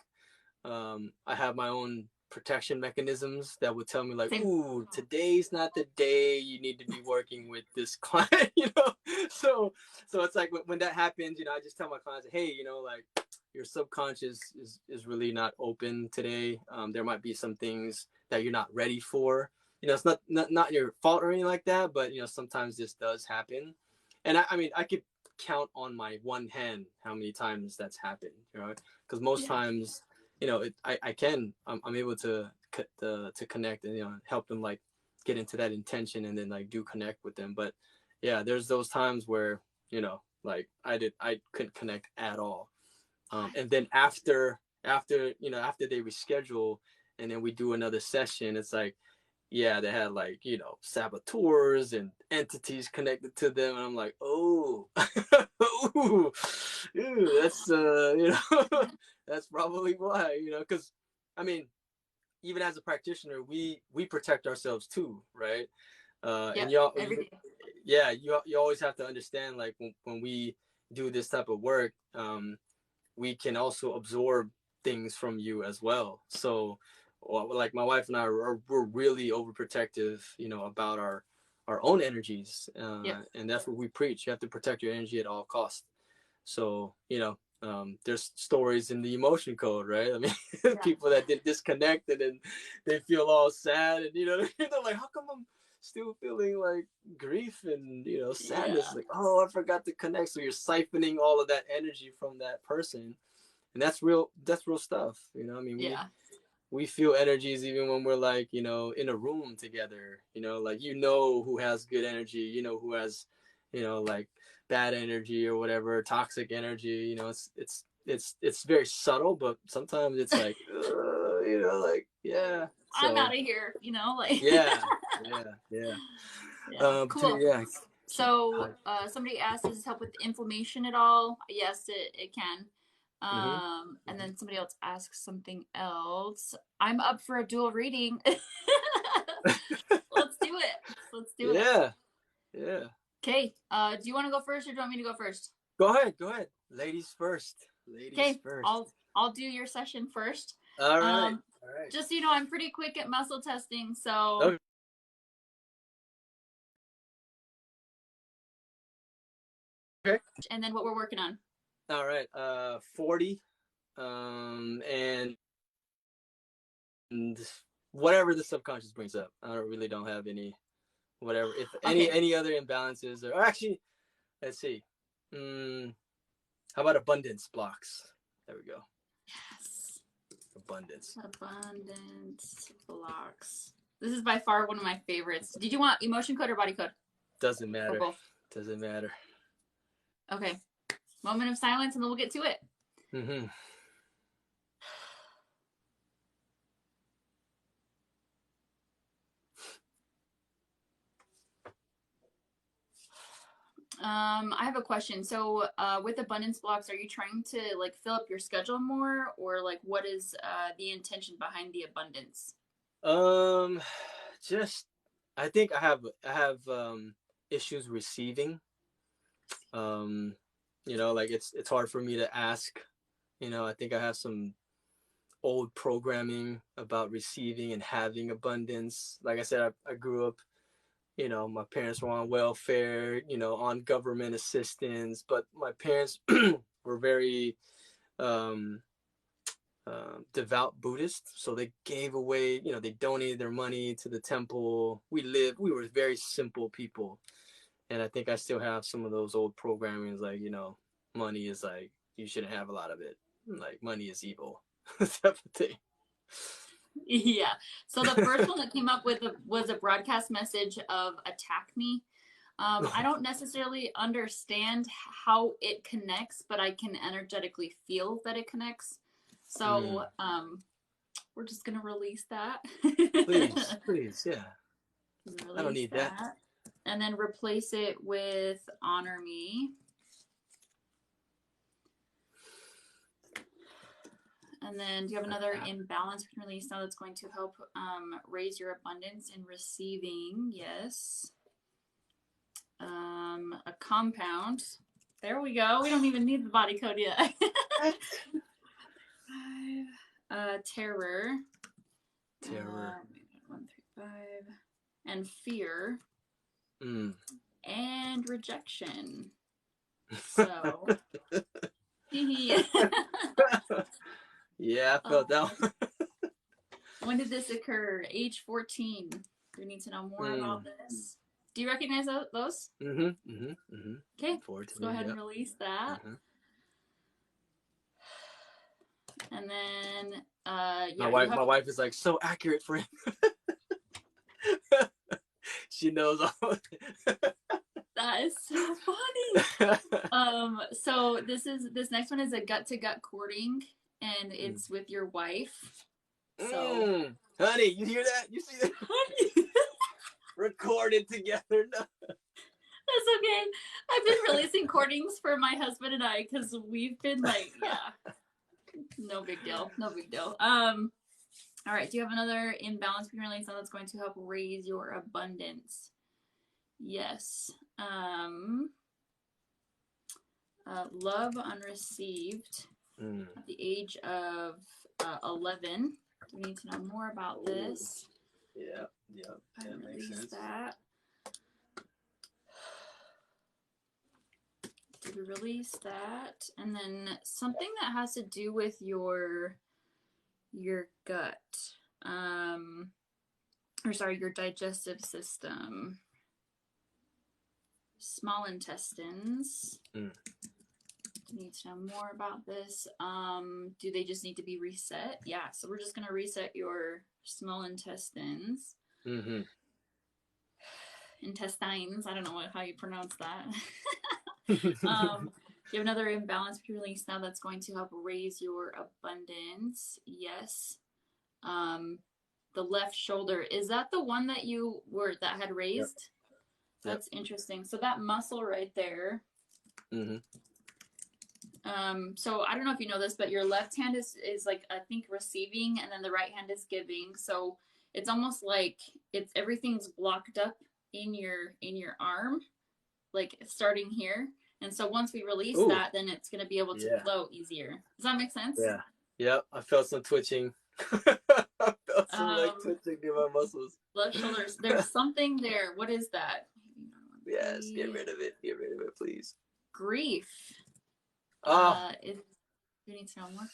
I have my own protection mechanisms that would tell me like, Same. ooh, today's not the day you need to be working with this client, you know. So it's like when that happens, you know, I just tell my clients, hey, you know, like your subconscious is really not open today. There might be some things that you're not ready for. You know, it's not your fault or anything like that, but you know, sometimes this does happen. And I mean, I could count on my one hand how many times that's happened, you know, because most Yeah. times, you know, I'm able to connect and, you know, help them like get into that intention and then like do connect with them. But yeah, there's those times where, you know, like I couldn't connect at all. And then after you know, after they reschedule and then we do another session, it's like, yeah, they had like, you know, saboteurs and entities connected to them, and I'm like, oh, ooh, that's you know, that's probably why, you know, because I mean, even as a practitioner, we protect ourselves too, right? And Yep. Every day. yeah, you always have to understand like when we do this type of work, we can also absorb things from you as well. So, well, like my wife and I we're really overprotective, you know, about our own energies, Yep. and that's what we preach. You have to protect your energy at all costs. So, you know, there's stories in the emotion code, right? I mean, Yeah. people that did disconnect and then they feel all sad, and you know, they're like, how come I'm still feeling like grief and, you know, sadness? Yeah. Like, oh, I forgot to connect. So you're siphoning all of that energy from that person, and that's real stuff, you know. I mean, Yeah. we feel energies even when we're like, you know, in a room together, you know, like, you know, who has good energy, you know, who has, you know, like bad energy or whatever, toxic energy, you know. It's very subtle, but sometimes it's like, you know, like, yeah. I'm out So of here, like yeah. Yeah. Yeah. yeah. Between, Cool. yeah. So somebody asked, does this help with inflammation at all? Yes, it can. Mm-hmm. And then somebody else asks something else. I'm up for a dual reading. Let's do it. Let's do it. Yeah. Yeah. Okay. Do you want to go first or do you want me to go first? Go ahead, ladies first. Ladies Okay, first. I'll do your session first. All right. Um, All right. just so you know, I'm pretty quick at muscle testing, so Okay. and then what we're working on. All right. 40. And whatever the subconscious brings up. I don't have any, whatever, if Okay. any other imbalances, or actually, let's see. How about abundance blocks? There we go. Yes. Abundance. Abundance blocks. This is by far one of my favorites. Did you want emotion code or body code? Doesn't Or matter. both? Doesn't matter. Okay. Moment of silence and then we'll get to it. Mm-hmm. I have a question. So, with abundance blocks, are you trying to like fill up your schedule more, or like what is the intention behind the abundance? Um, just I think I have issues receiving. Um, like it's hard for me to ask. I think I have some old programming about receiving and having abundance. Like I said, I grew up, my parents were on welfare, on government assistance, but my parents were very um, devout Buddhist. So they gave away, they donated their money to the temple. We were very simple people. And I think I still have some of those old programmings, like, money is like, you shouldn't have a lot of it. Like, money is evil, type of thing. Yeah. So the first one that came up with was a broadcast message of attack me. I don't necessarily understand how it connects, but I can energetically feel that it connects. So we're just gonna release that. Please, yeah. Release I don't need that. And then replace it with honor me. And then do you have another imbalance we can release now that's going to help raise your abundance in receiving? Yes. A compound. There we go. We don't even need the body code yet. Terror. Terror. 1, 3, 5. And fear. And rejection. So. Yeah, I felt that one. When did this occur? Age 14. Do we need to know more about this? Do you recognize those? Okay, 14, let's go ahead and release that. And then, yeah. My wife is like so accurate for him. She knows all. That is so funny. So this next one is a gut to gut courting, and it's with your wife. So, honey, you hear that? You see that? Recorded together. No. That's okay. I've been releasing courtings for my husband and I because we've been like, yeah, no big deal, no big deal. All right. Do you have another imbalance we can release that's going to help raise your abundance? Yes. Love unreceived at the age of 11. We need to know more about this. Yeah. I release that. Did we release that? And then something that has to do with your gut. Your digestive system. Small intestines. Need to know more about this. Do they just need to be reset? Yeah, so we're just gonna reset your small intestines. Intestines. I don't know how you pronounce that. You have another imbalance we release now that's going to help raise your abundance. Yes. The left shoulder, is that the one that that had raised? Yep. That's interesting. So that muscle right there. So I don't know if you know this, but your left hand is like, I think, receiving, and then the right hand is giving. So it's almost like everything's blocked up in your arm, like starting here. And so once we release that, then it's going to be able to flow easier. Does that make sense? Yeah. Yep. I felt some twitching. I felt some twitching in my muscles. Left shoulders. There's something there. What is that? Yes. Get rid of it. Get rid of it, please. Grief. You need to know more.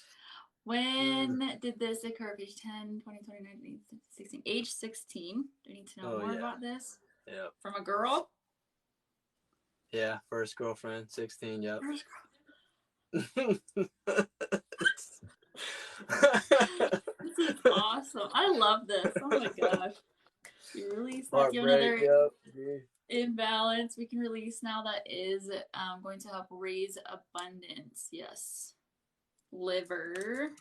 When did this occur? Age 10, 20, 29, 16. Age 16. Do you need to know more about this? Yeah. From a girl? Yeah, first girlfriend, 16, yep. First girl. This is awesome. I love this. Oh my gosh. You release that. You have another imbalance we can release now that is going to help raise abundance. Yes. Liver.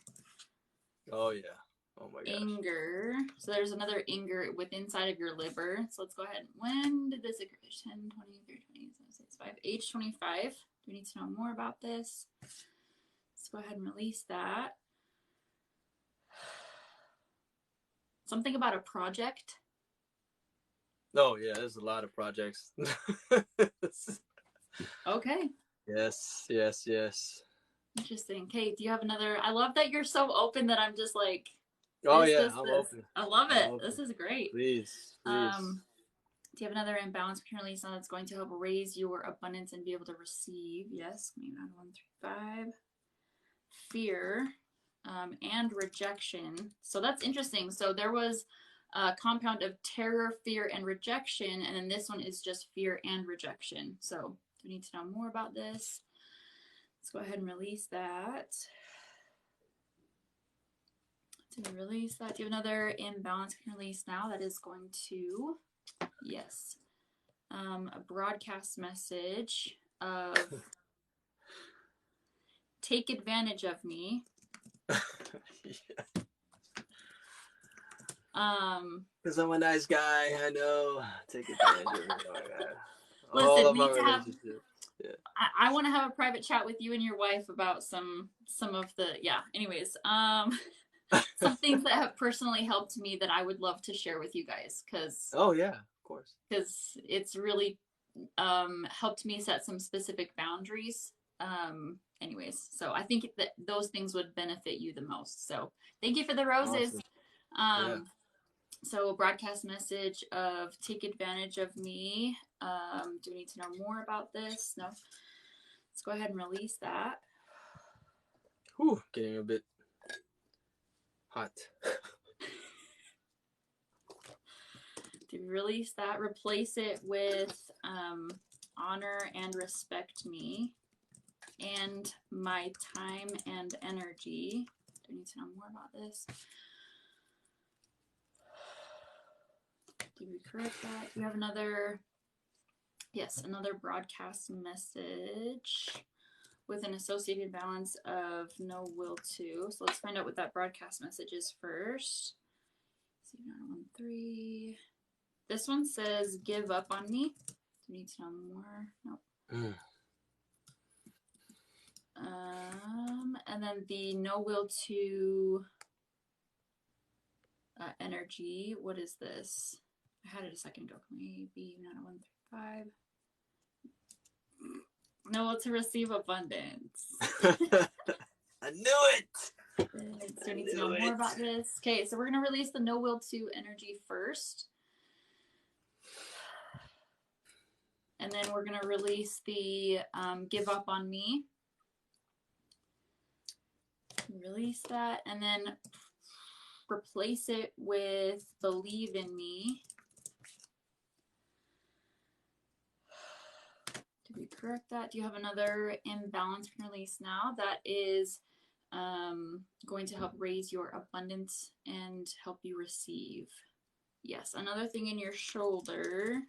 Oh yeah. Oh my gosh. Anger. So there's another anger inside of your liver. So let's go ahead. When did this occur? 10, 20, 30, 20, 26, 5. age 25. Do we need to know more about this? Let's go ahead and release that. Something about a project. Oh, yeah, there's a lot of projects. Okay. Yes. Interesting. Okay, do you have another? I love that you're so open that I'm just like, Oh, yeah, I'm open. I love it. This is great. Please. Do you have another imbalance we can release now that's going to help raise your abundance and be able to receive? Yes. Maybe not 1 through 5. Fear and rejection. So that's interesting. So there was a compound of terror, fear, and rejection, and then this one is just fear and rejection. So do we need to know more about this? Let's go ahead and release that. To release that, do you have another imbalance we can release now that is going to, yes, a broadcast message of take advantage of me. Because I'm a nice guy, I know. Take advantage of me. Listen, we need to have. Yeah. I want to have a private chat with you and your wife about some of the Anyways, some things that have personally helped me that I would love to share with you guys because. Oh yeah, of course. Because it's really helped me set some specific boundaries. Anyways, so I think that those things would benefit you the most. So thank you for the roses. Awesome. So a broadcast message of take advantage of me. Do we need to know more about this? No. Let's go ahead and release that. Whew, getting a bit hot. To release that, replace it with honor and respect me and my time and energy. Do we need to know more about this? Did we correct that? We have another, yes, another broadcast message with an associated balance of no will to. So let's find out what that broadcast message is first. See, 913. This one says give up on me. Do we need to know more? Nope. And then the no will to energy. What is this? I had it a second ago. Maybe 90135. No will to receive abundance. I knew it. So we need to know more about this. Okay, so we're going to release the no will to energy first. And then we're going to release the give up on me. Release that. And then replace it with believe in me. Did we correct that? Do you have another imbalance we can release now? That is going to help raise your abundance and help you receive. Yes, another thing in your shoulder.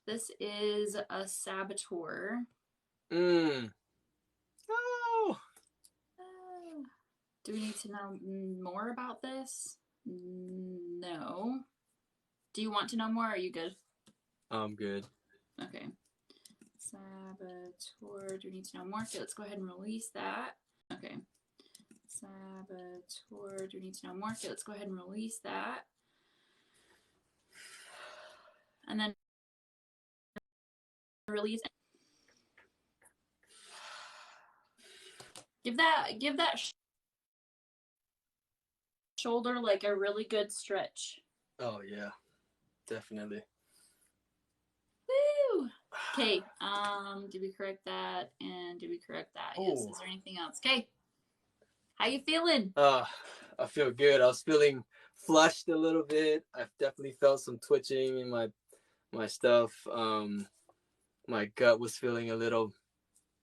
This is a saboteur. Oh. Do we need to know more about this? No. Do you want to know more? Or are you good? I'm good. Okay. Saboteur. Do we need to know more? Okay, let's go ahead and release that. Okay. Saboteur. Do we need to know more? Okay, let's go ahead and release that. And then release. Give that shoulder like a really good stretch. Oh yeah, definitely. Woo! Okay. Did we correct that? And did we correct that? Yes. Is there anything else? Okay. How you feeling? I feel good. I was feeling flushed a little bit. I've definitely felt some twitching in my stuff. My gut was feeling a little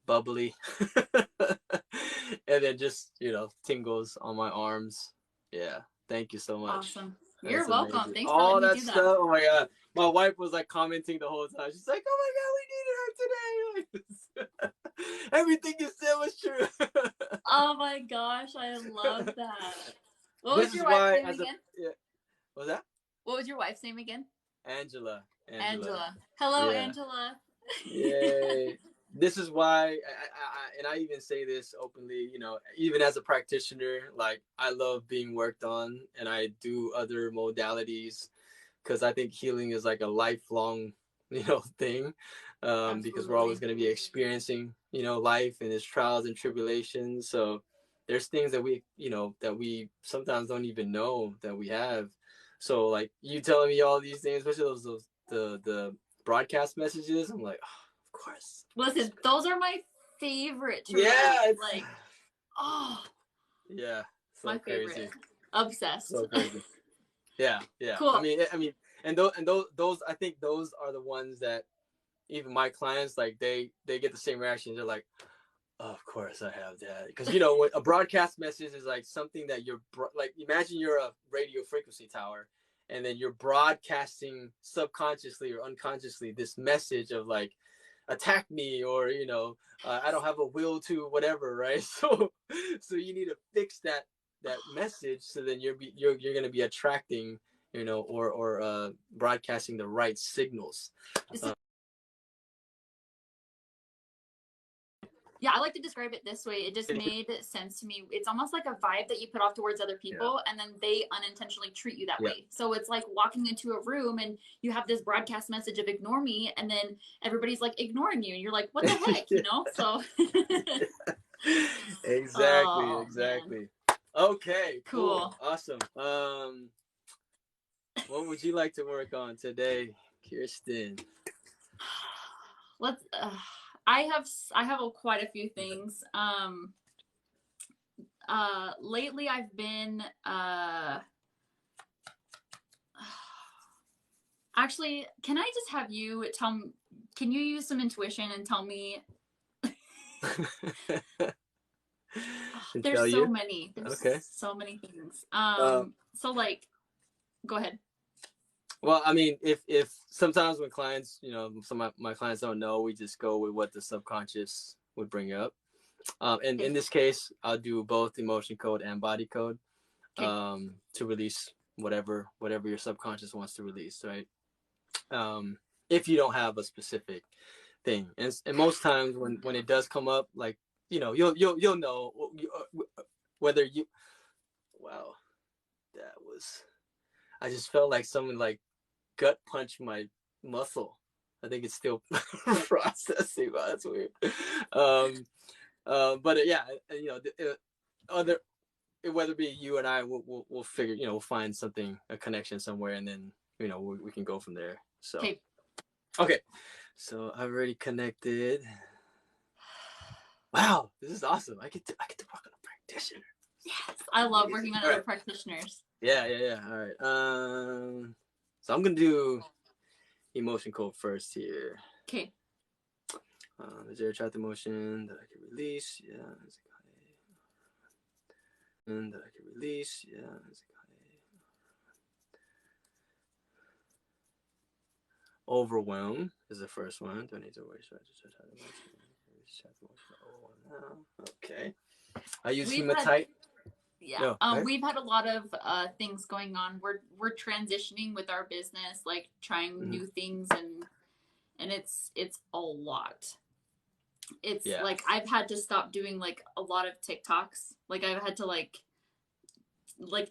bubbly. And then just, tingles on my arms. Yeah. Thank you so much. Awesome. You're welcome. Amazing. Thanks for letting me do that. Stuff. Oh my God. My wife was like commenting the whole time. She's like, oh my God, we needed her today. Everything you said was true. Oh my gosh, I love that. What was your wife's name again? Yeah. What was that? What was your wife's name again? Angela. Angela. Hello, Yeah. Angela. Yay. This is why, and I even say this openly, even as a practitioner, like I love being worked on and I do other modalities because I think healing is like a lifelong, thing, because we're always going to be experiencing, life and its trials and tribulations. So there's things that that we sometimes don't even know that we have. So like you telling me all these things, especially the broadcast messages, I'm like, oh, of course. Listen, those are my favorite. Yeah, it's like, oh, yeah, so my crazy. favorite. Obsessed. So crazy. Yeah. Cool. I mean, and those I think those are the ones that even my clients, like they get the same reaction. They're like, oh, of course I have that, because what a broadcast message is like something that you're like, imagine you're a radio frequency tower, and then you're broadcasting subconsciously or unconsciously this message of like, attack me, or I don't have a will to whatever, right? So you need to fix that message, so then you're going to be attracting, or broadcasting the right signals. Yeah, I like to describe it this way. It just made sense to me. It's almost like a vibe that you put off towards other people, and then they unintentionally treat you that way. So it's like walking into a room and you have this broadcast message of ignore me, and then everybody's like ignoring you, and you're like, what the heck, So Exactly. Man. Okay, cool. Awesome. What would you like to work on today, Kirsten? Let's I have quite a few things. Lately I've been actually, can I just have you can you use some intuition and tell me? There's so many. There's so many things. So like, go ahead. Well, I mean, if sometimes when clients, some of my clients don't know, we just go with what the subconscious would bring up. And in this case, I'll do both emotion code and body code, to release whatever your subconscious wants to release, right? If you don't have a specific thing, and most times when it does come up, like you'll know whether you. Wow, that was. I just felt like someone like gut punched my muscle. I think it's still processing. Wow, that's weird. But yeah, other, whether it be you and I, we'll figure, we'll find something, a connection somewhere, and then we can go from there. So okay, so I've already connected. Wow, this is awesome. I get to work on a practitioner. Yes, I love working on other practitioners. Yeah. All right. So I'm gonna do emotion code first here. Okay. Is there a trapped emotion that I can release? Yeah. And that I can release. Yeah. Overwhelm is the first one. Do I need to worry? Okay. I use hematite. Yeah. We've had a lot of things going on. We're transitioning with our business, like trying new things, and it's a lot. It's like I've had to stop doing like a lot of TikToks. Like I've had to like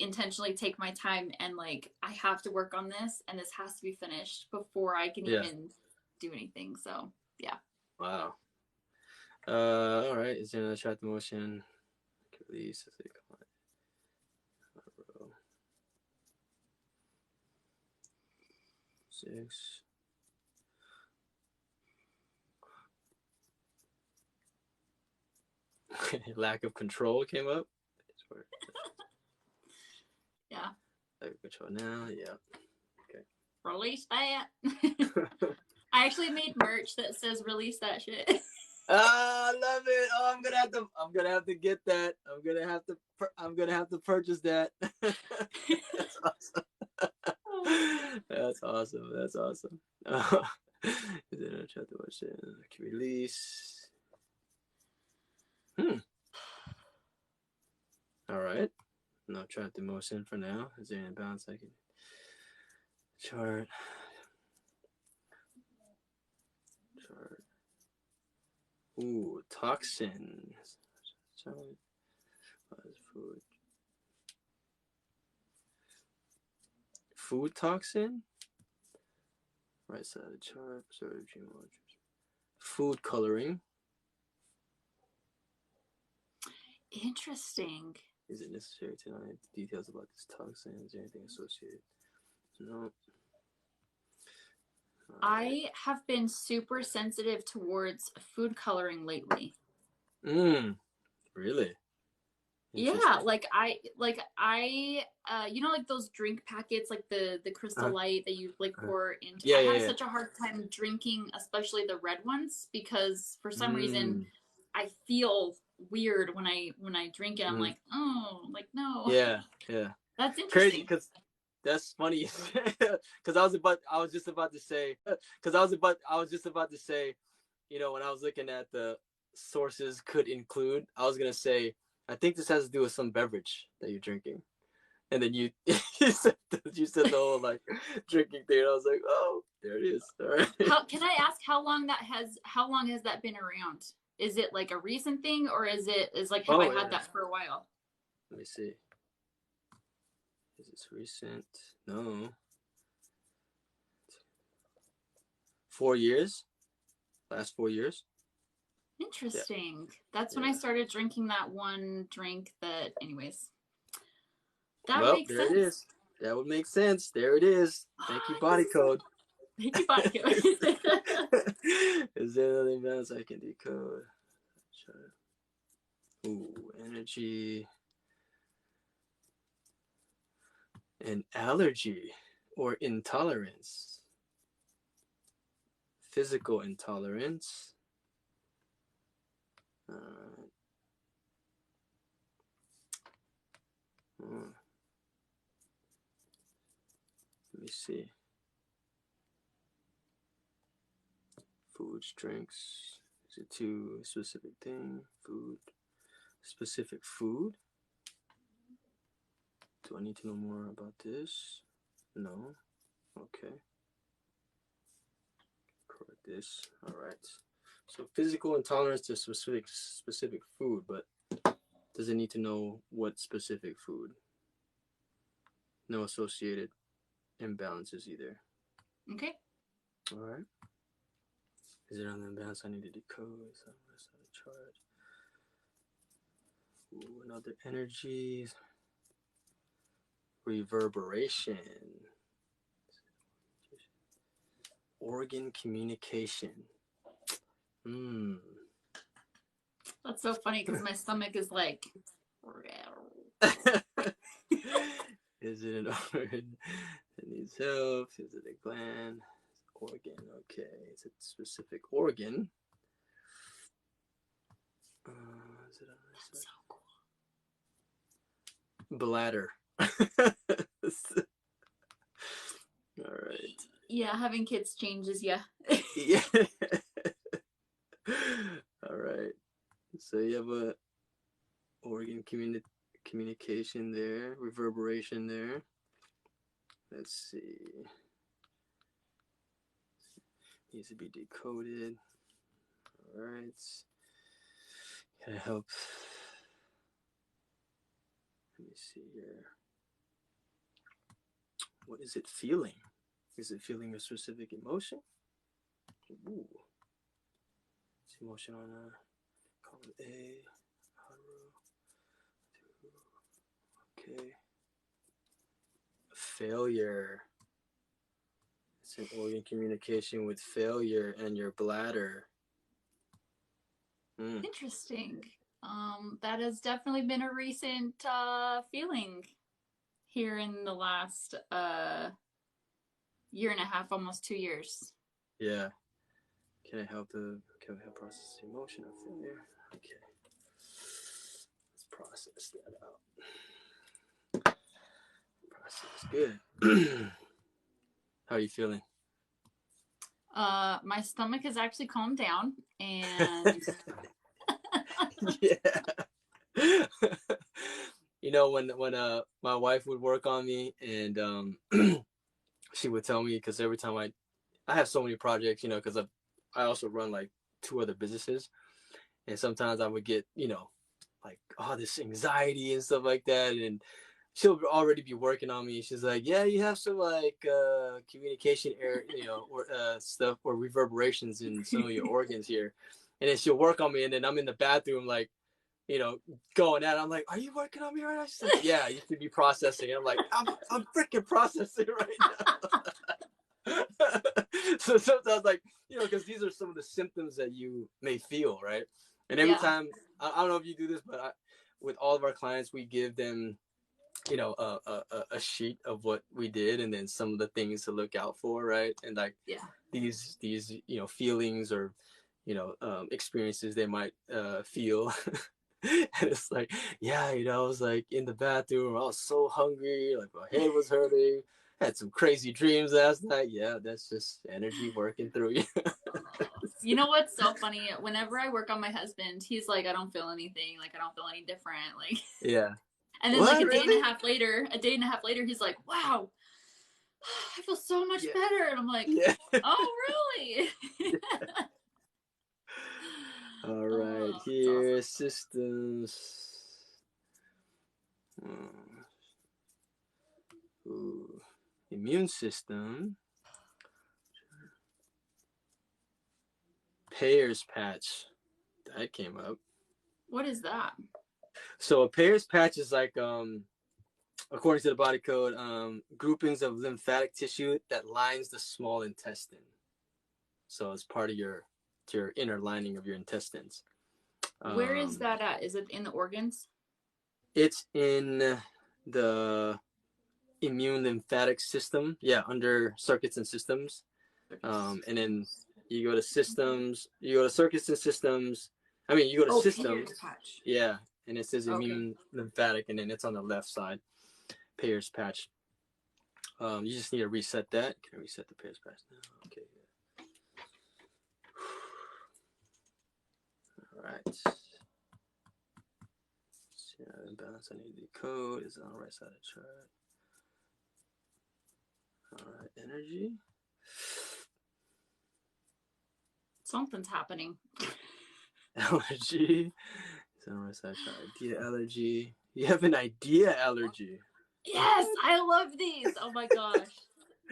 intentionally take my time and like I have to work on this, and this has to be finished before I can even do anything. So yeah. Wow. All right. Is there another trapped emotion? Release. 6. Lack of control came up. Yeah. Lack of control now. Yeah. Okay. Release that. I actually made merch that says "Release that shit." I love it. Oh, I'm gonna have to get that. I'm gonna have to purchase that. That's awesome. That's awesome. Then I try to watch it. Can release. All right. No trapped emotion for now. Is there any balance I can chart? Ooh, toxins. Food. Food toxin? Right side of the chart. Food coloring. Interesting. Is it necessary to know any details about this toxin? Is there anything associated? No. I have been super sensitive towards food coloring lately. Really? Yeah, you know, like those drink packets, like the Crystal Light that you like pour into. Yeah, I yeah, have yeah. such a hard time drinking, especially the red ones, because for some reason I feel weird when I drink it. I'm like, oh, like no. Yeah. That's Crazy, interesting. because that's funny. Because I was just about to say, you know, when I was looking at the sources could include, I was gonna say, I think this has to do with some beverage that you're drinking, and then you you said the whole like drinking thing. And I was like, oh, there it is. All right. How can I ask how long has that been around? Is it like a recent thing, or is like have I had that for a while? Let me see. Is this recent? No. 4 years. Last 4 years. Interesting. Yeah. That's when I started drinking that one drink that, anyways. That makes sense. There it is. That would make sense. There it is. Thank you, body code. Thank you, body code. Is there anything else I can decode? Ooh, energy. An allergy or intolerance. Physical intolerance. Let me see. Foods, drinks. Is it too specific thing? Food. Specific food? Do I need to know more about this? No. Okay. Correct this. All right. So physical intolerance to specific food, but does it need to know what specific food? No associated imbalances either. Okay. All right. Is it on the imbalance I need to decode? Chart. Ooh, another energy. Reverberation. Organ communication. That's so funny because my stomach is like. Is it an organ that needs help? Is it a gland? Organ. Okay. It's a specific organ. Is it That's so cool. Bladder. All right. Yeah, having kids changes you. Yeah. All right. So you have a organ communication there, reverberation there. Let's see. Needs to be decoded. All right. Gotta help. Let me see here. What is it feeling? Is it feeling a specific emotion? Ooh. It's emotion on column A. Okay. Failure. It's an organ communication with failure and your bladder. Interesting. That has definitely been a recent feeling here in the last year and a half, almost 2 years. Yeah. Can I help process the emotion of failure? Okay. Let's process that out. Process. Good. How are you feeling? My stomach has actually calmed down, and yeah. You know, when my wife would work on me, and she would tell me, because every time I have so many projects, you know, because I also run like 2 other businesses, And sometimes I would get, like, oh, this anxiety and stuff like that. And she'll already be working on me. She's like, yeah, you have some like communication error, or stuff or reverberations in some of your organs here. And then she'll work on me, and then I'm in the bathroom like, going at it. I'm like, are you working on me right now? She's like, yeah, you should be processing. I'm like, I'm freaking processing right now. So sometimes, like, because these are some of the symptoms that you may feel, right? And every time, I don't know if you do this, but with all of our clients, we give them, a sheet of what we did, and then some of the things to look out for, right? And like these feelings or experiences they might feel. And it's like, yeah, I was like in the bathroom, I was so hungry, like my head was hurting, had some crazy dreams last night. Yeah, that's just energy working through you. You know what's so funny? Whenever I work on my husband, he's like, I don't feel anything. Like, I don't feel any different. Like, yeah. And then, what, like, a day really? and a half later, he's like, wow, I feel so much better. And I'm like, oh, really? All right, here, awesome. Systems. Ooh. Immune system. Payer's patch. That came up. What is that? So a Payer's patch is like, according to the body code, groupings of lymphatic tissue that lines the small intestine. So it's part of your inner lining of your intestines. Where is that at? Is it in the organs? It's in the immune lymphatic system. Yeah, under circuits and systems. And then you go to systems. You go to circuits and systems. I mean, you go to systems. Patch. Yeah, and it says immune lymphatic, and then it's on the left side. Payer's patch. You just need to reset that. Can I reset the Payer's patch now? Okay. All right. Yeah, imbalance. I need the code. Is on the right side of the chart. All right, energy. Something's happening. Allergy. Is on the right side of the chart. Idea allergy. You have an idea allergy. Yes, I love these. Oh my gosh.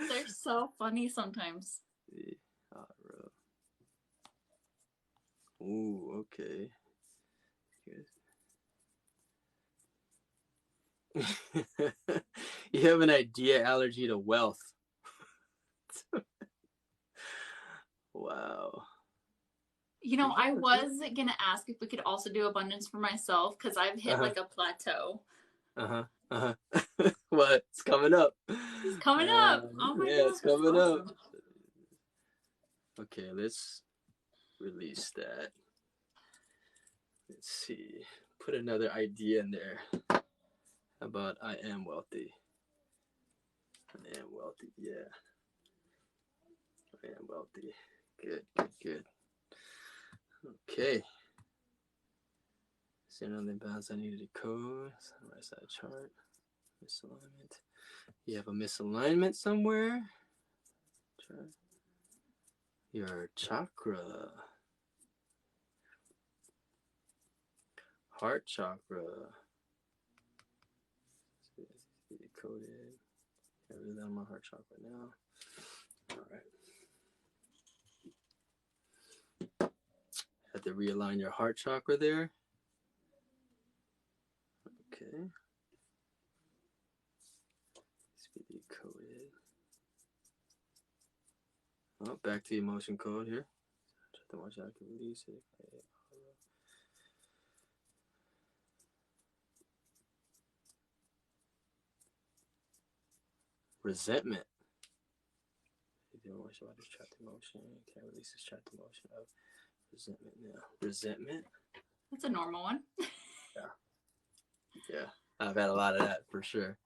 They're so funny sometimes. Ooh, okay. You have an idea allergy to wealth. Wow. I was going to ask if we could also do abundance for myself because I've hit like a plateau. What? It's coming up. It's coming up. Oh my gosh. It's coming up. Okay, let's release that. Let's see. Put another idea in there. How about I am wealthy? I am wealthy. Yeah. I am wealthy. Good. Okay. Send on the imbalance. I needed a code. It's on the right side chart. Misalignment. You have a misalignment somewhere. Chart. Your chakra. Heart chakra. Decoded. I really on my heart chakra now. All right. Have to realign your heart chakra there. Okay. Let's be decoded. Oh, back to the emotion code here. Try to watch out. I can release it. Resentment. Watch out this trapped emotion. Can't release this trapped emotion of resentment now. Resentment. That's a normal one. Yeah. I've had a lot of that for sure.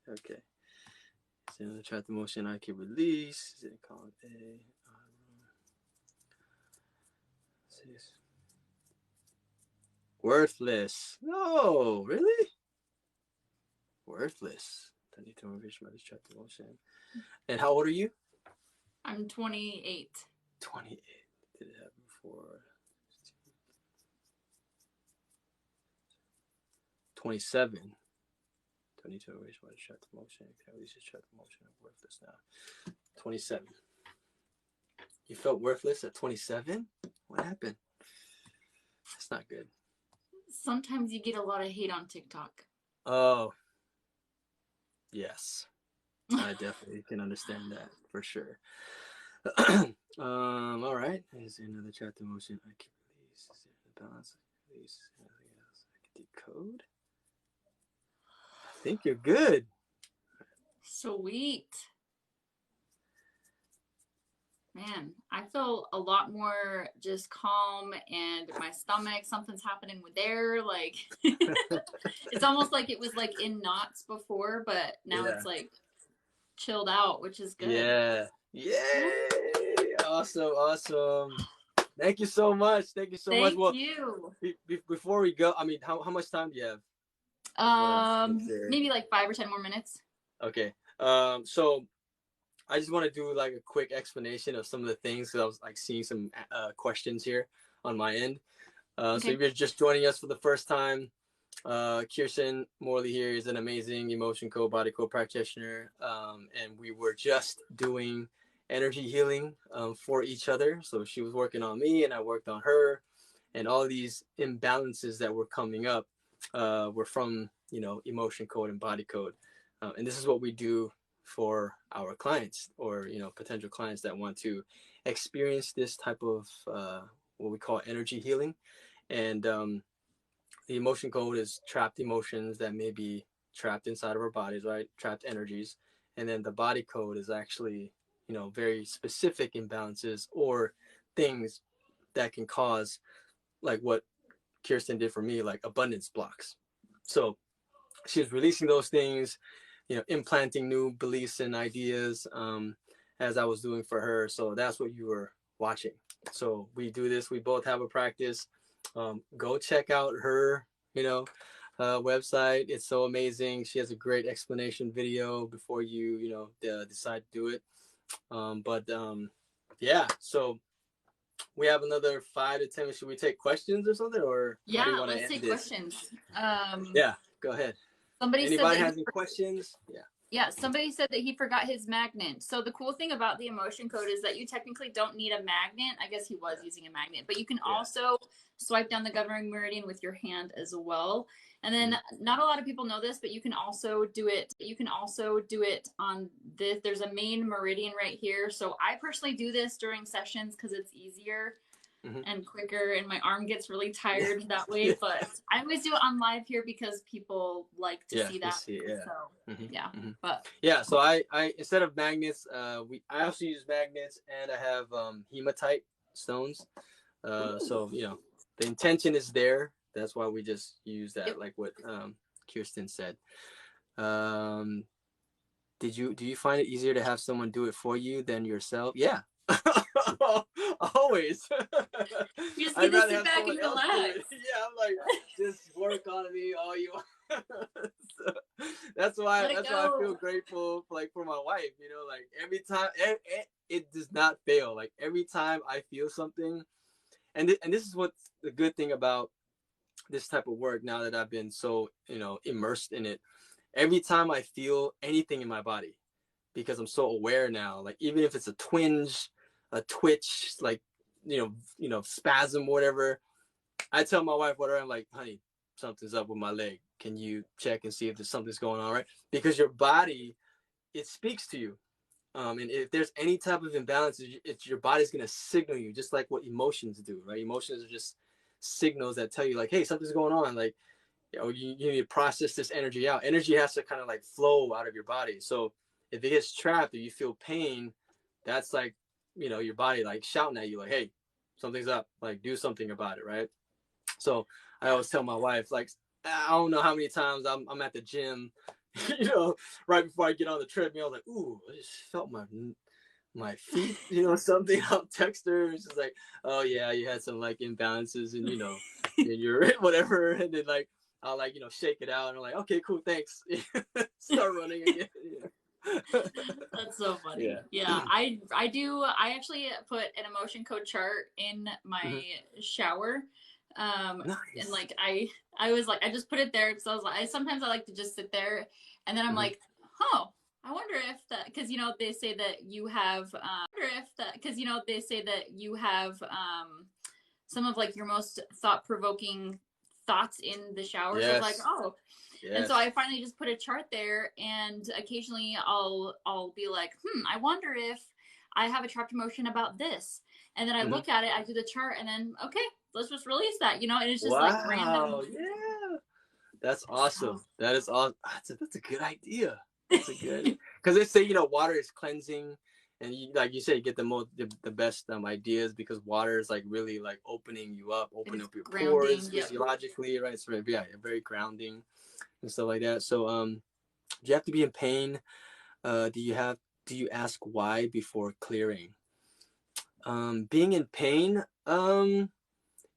Okay. So the trapped emotion I can release. Is it column A? Worthless. No, really? Worthless. I need to reach my trapped emotion. And how old are you? I'm 28. 28. Did it happen before? 27. 22 ways to track the motion. Okay, we just track the motion of worthless now. 27. You felt worthless at 27? What happened? That's not good. Sometimes you get a lot of hate on TikTok. Oh, yes. I definitely can understand that for sure. All right. Is there another chapter motion I can release? Is there the balance? Release anything else I can decode? I think you're good. Sweet. Man, I feel a lot more just calm, and my stomach, something's happening with there. Like, it's almost like it was like in knots before, but now it's like chilled out, which is good. Yeah. Yay. Awesome. Thank you so much. Thank you so much. Well, you. Before we go, I mean, how much time do you have? Maybe like 5 or 10 more minutes. Okay. So I just want to do like a quick explanation of some of the things, because I was like seeing some questions here on my end. Okay. So if you're just joining us for the first time, Kirsten Morley here is an amazing emotion code, body code practitioner, and we were just doing energy healing for each other. So she was working on me and I worked on her, and all these imbalances that were coming up were from, emotion code and body code, and this is what we do for our clients, or potential clients that want to experience this type of what we call energy healing. And the emotion code is trapped emotions that may be trapped inside of our bodies, right? Trapped energies. And then the body code is actually, very specific imbalances or things that can cause, like what Kirsten did for me, like abundance blocks. So she was releasing those things, implanting new beliefs and ideas as I was doing for her. So that's what you were watching. So we do this. We both have a practice. Go check out her, website. It's so amazing. She has a great explanation video before you, decide to do it. Yeah. So we have another 5 to 10 minutes. Should we take questions or something, or yeah, how do you want to let's end take this? Questions. Yeah, go ahead. Anybody has any questions? Yeah, somebody said that he forgot his magnet. So the cool thing about the emotion code is that you technically don't need a magnet. I guess he was using a magnet, but you can also swipe down the governing meridian with your hand as well. And then not a lot of people know this, but you can also do it. On this. There's a main meridian right here. So I personally do this during sessions because it's easier and quicker, and my arm gets really tired that way. But I always do it on live here because people like to see that. So I instead of magnets, I also use magnets, and I have hematite stones. So the intention is there. That's why we just use that, like what Kirsten said. Do you find it easier to have someone do it for you than yourself? Yeah. Always. You just need to sit back and relax. Yeah, I'm like, just work on me all you want. So that's why I feel grateful for my wife. Like every time, it does not fail. Like every time I feel something, and this is what's the good thing about this type of work. Now that I've been so immersed in it, every time I feel anything in my body, because I'm so aware now, like even if it's a twinge, a twitch, like spasm, whatever, I tell my wife whatever. I'm like, honey, something's up with my leg. Can you check and see if there's something's going on, right? Because your body, it speaks to you. And if there's any type of imbalance, your body's going to signal you, just like what emotions do, right? Emotions are just signals that tell you, like, hey, something's going on. Like, you need to process this energy out. Energy has to kind of like flow out of your body. So if it gets trapped or you feel pain, that's like, your body like shouting at you, like, hey, something's up, like do something about it, right? So I always tell my wife, like, I don't know how many times I'm at the gym, right before I get on the treadmill, like, ooh, I just felt my feet, something. I'll text her, and she's like, oh yeah, you had some like imbalances and in your whatever, and then like I'll like shake it out, and I'm like, okay, cool, thanks. Start running again. That's so funny. Yeah. I actually put an emotion code chart in my shower. And Nice. like I was like I just put it there, so I was like sometimes I like to just sit there, and then I'm Hmm. like, oh, I wonder if that, because they say that you have wonder if that because they say that you have some of like your most thought provoking thoughts in the shower. So I was like, Yes. oh. And so Yes. I finally just put a chart there, and occasionally I'll be like, I wonder if I have a trapped emotion about this. And then I Hmm. look at it, I do the chart, and then okay, let's just release that, and it's just like random. Wow. Yeah. That's So awesome. That is awesome. That's a good idea. That's a good, because they say, water is cleansing, and like you say, you get the best ideas, because water is like really like opening you up, opening it's up your grounding. pores Yep. physiologically, right? So yeah, very grounding and stuff like that. So do you have to be in pain? Do you ask why before clearing? Being in pain,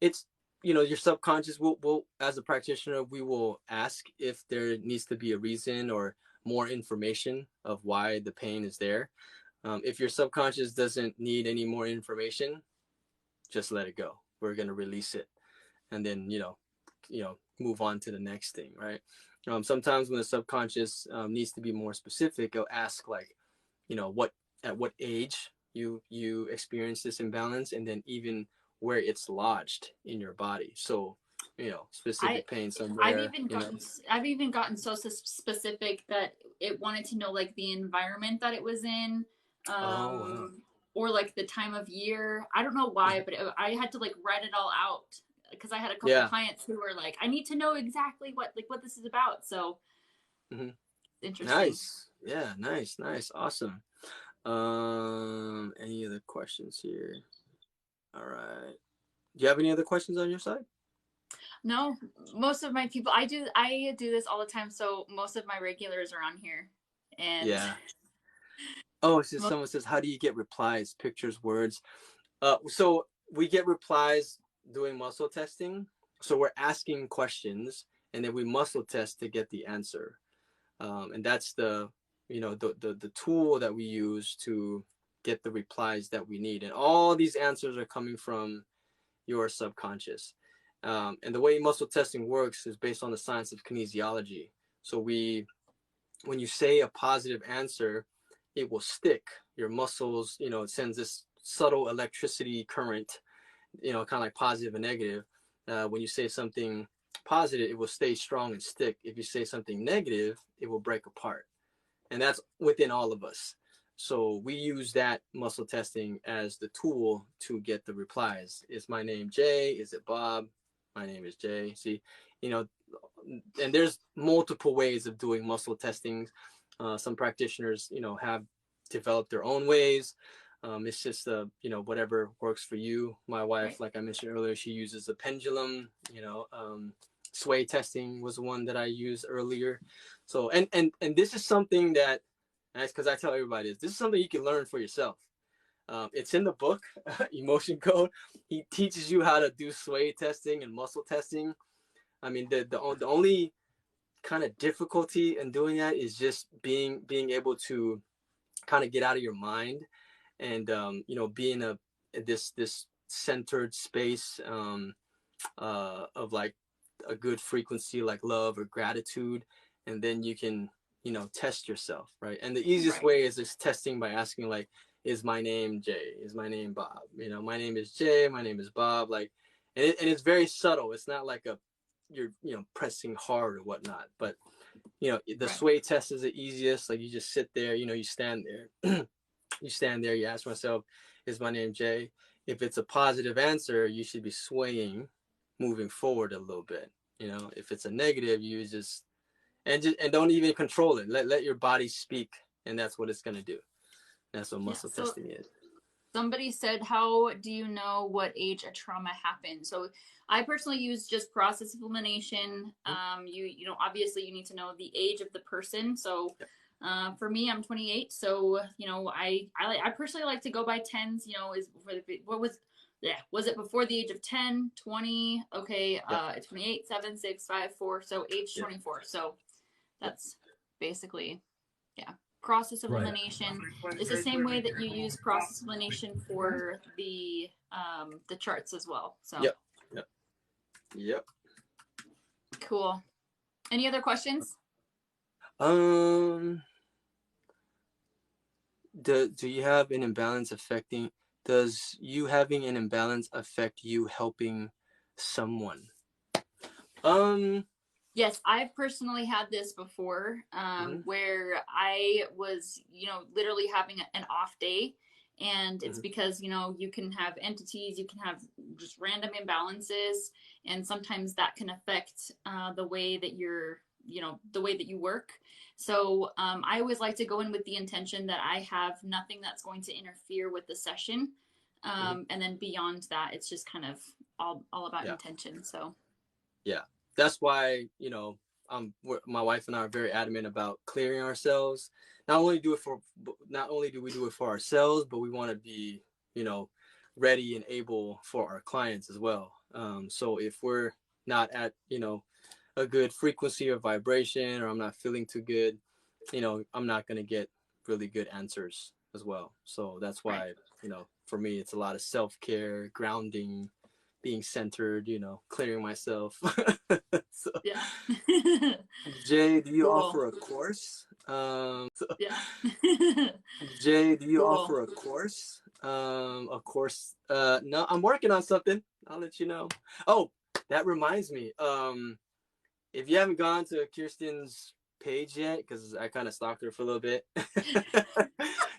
it's, your subconscious will, as a practitioner, we will ask if there needs to be a reason or more information of why the pain is there. If your subconscious doesn't need any more information, just let it go. We're going to release it, and then move on to the next thing, right? Sometimes when the subconscious needs to be more specific, it'll ask like, what at what age you experience this imbalance, and then even where it's lodged in your body. So, I specific pain I've somewhere, even gotten I've even gotten so specific that it wanted to know like the environment that it was in, Oh wow. or like the time of year. I don't know why, but I had to like write it all out because I had a couple Yeah. clients who were like, I need to know exactly what this is about. So Hmm. interesting. Nice. Yeah, nice, awesome. Any other questions here? All right. Do you have any other questions on your side? No, most of my people I do this all the time. So most of my regulars are on here, and Yeah. Oh, it's just most, someone says, how do you get replies, pictures, words? So we get replies doing muscle testing. So we're asking questions, and then we muscle test to get the answer. And that's the tool that we use to get the replies that we need. And all these answers are coming from your subconscious. And the way muscle testing works is based on the science of kinesiology. So when you say a positive answer, it will stick. Your muscles, it sends this subtle electricity current, kind of like positive and negative. When you say something positive, it will stay strong and stick. If you say something negative, it will break apart. And that's within all of us. So we use that muscle testing as the tool to get the replies. Is my name Jay? Is it Bob? My name is Jay. See, you know, and there's multiple ways of doing muscle testing. Some practitioners, have developed their own ways. It's just whatever works for you. My wife, right. like I mentioned earlier, she uses a pendulum. Sway testing was one that I used earlier. So and this is something that, that's because I tell everybody this is something you can learn for yourself. It's in the book, Emotion Code. He teaches you how to do sway testing and muscle testing. I mean, the only kind of difficulty in doing that is just being able to kind of get out of your mind, and be in this centered space, of like a good frequency, like love or gratitude, and then you can test yourself, right? And the easiest Right. way is just testing by asking like, is my name Jay? Is my name Bob? My name is Jay, my name is Bob. Like, and it's very subtle. It's not like you're pressing hard or whatnot. But the Right. sway test is the easiest. Like, you just sit there, you stand there. You stand there, you ask myself, is my name Jay? If it's a positive answer, you should be swaying, moving forward a little bit. If it's a negative, you just don't even control it. Let your body speak, and that's what it's gonna do. That's what Yeah. muscle So testing is. somebody said, how do you know what age a trauma happened? So I personally use just process of elimination. Obviously you need to know the age of the person. So for me, I'm 28. So, I personally like to go by tens, was it before the age of 10, 20? Okay. Yep. 28, 7, 6, 5, 4. So age Yep. 24. So Yep. that's basically, yeah. Process of Right. elimination is the same way that you use process of elimination for the charts as well. So Yep. Yep. Yep. Cool. Any other questions? Do you have an imbalance affecting? Does you having an imbalance affect you helping someone? Yes, I've personally had this before, Mhm. where I was, literally having an off day. And it's Mhm. because, you can have entities, you can have just random imbalances. And sometimes that can affect the way that the way that you work. So I always like to go in with the intention that I have nothing that's going to interfere with the session. Mhm. And then beyond that, it's just kind of all about Yeah. intention. So Yeah. That's why, my wife and I are very adamant about clearing ourselves. Not only do we do it for ourselves, but we want to be, ready and able for our clients as well. So if we're not at, a good frequency or vibration, or I'm not feeling too good, I'm not going to get really good answers as well. So that's right. why, for me, it's a lot of self-care, grounding, being centered, clearing myself. So, Yeah. Jay, do you Cool. offer a course? Yeah. Jay, do you Cool. offer a course? A course. No, I'm working on something. I'll let you know. Oh, that reminds me. If you haven't gone to Kirsten's page yet, because I kind of stalked her for a little bit,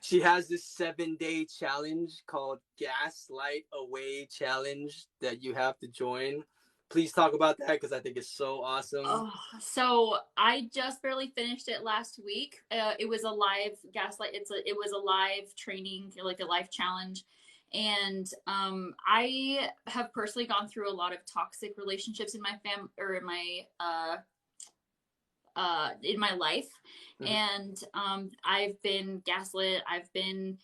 she has this 7-day challenge called Gaslight Away Challenge that you have to join. Please talk about that because I think it's so awesome. Oh, so I just barely finished it last week. It was a live gaslight. It was a live training, like a life challenge. And I have personally gone through a lot of toxic relationships in my or in my life. Mhm. And I've been gaslit. I've been,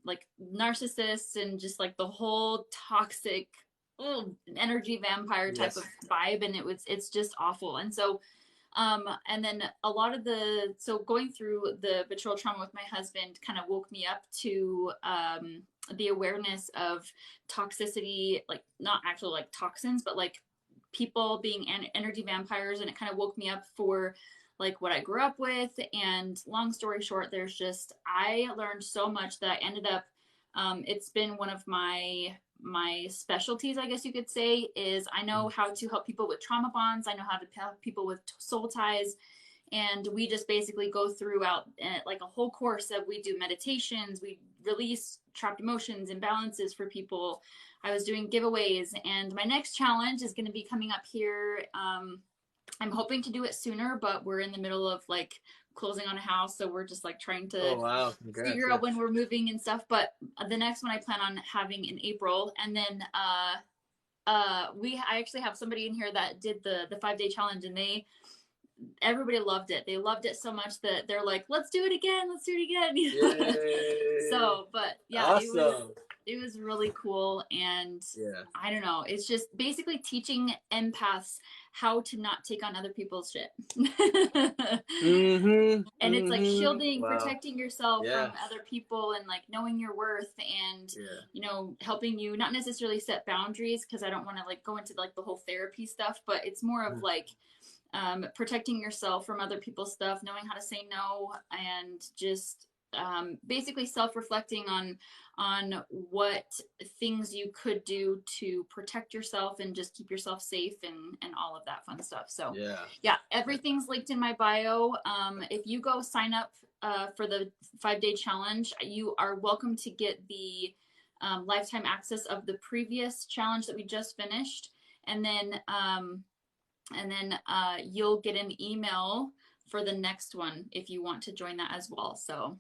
like narcissists and just like the whole toxic energy vampire type of Yes. vibe. And it's just awful. And so, and then a lot of so going through the betrayal trauma with my husband kind of woke me up to, the awareness of toxicity, like not actually like toxins, but like people being energy vampires. And it kind of woke me up for like what I grew up with. And long story short, I learned so much that I ended up, it's been one of my specialties, I guess you could say, is I know how to help people with trauma bonds. I know how to help people with soul ties. And we just basically go throughout like a whole course of, we do meditations, we release trapped emotions, imbalances for people. I was doing giveaways, and my next challenge is going to be coming up here. I'm hoping to do it sooner, but we're in the middle of like closing on a house, so we're just like trying to Oh wow! Congrats! figure Yeah. out when we're moving and stuff. But the next one I plan on having in April. And then I actually have somebody in here that did the 5-day challenge, and everybody loved it. They loved it so much that they're like, let's do it again, let's do it again. Yay! So, but yeah, Awesome. it was really cool. And Yeah. I don't know, it's just basically teaching empaths how to not take on other people's shit. Mm-hmm. And it's like Mm-hmm. shielding, Wow. protecting yourself Yeah. from other people, and like knowing your worth, and Yeah. helping you not necessarily set boundaries, because I don't want to like go into like the whole therapy stuff, but it's more of like protecting yourself from other people's stuff, knowing how to say no, and just basically self-reflecting on what things you could do to protect yourself and just keep yourself safe, and all of that fun stuff. So Yeah. yeah, everything's linked in my bio. If you go sign up for the 5-day challenge, you are welcome to get the lifetime access of the previous challenge that we just finished. And then you'll get an email for the next one if you want to join that as well. So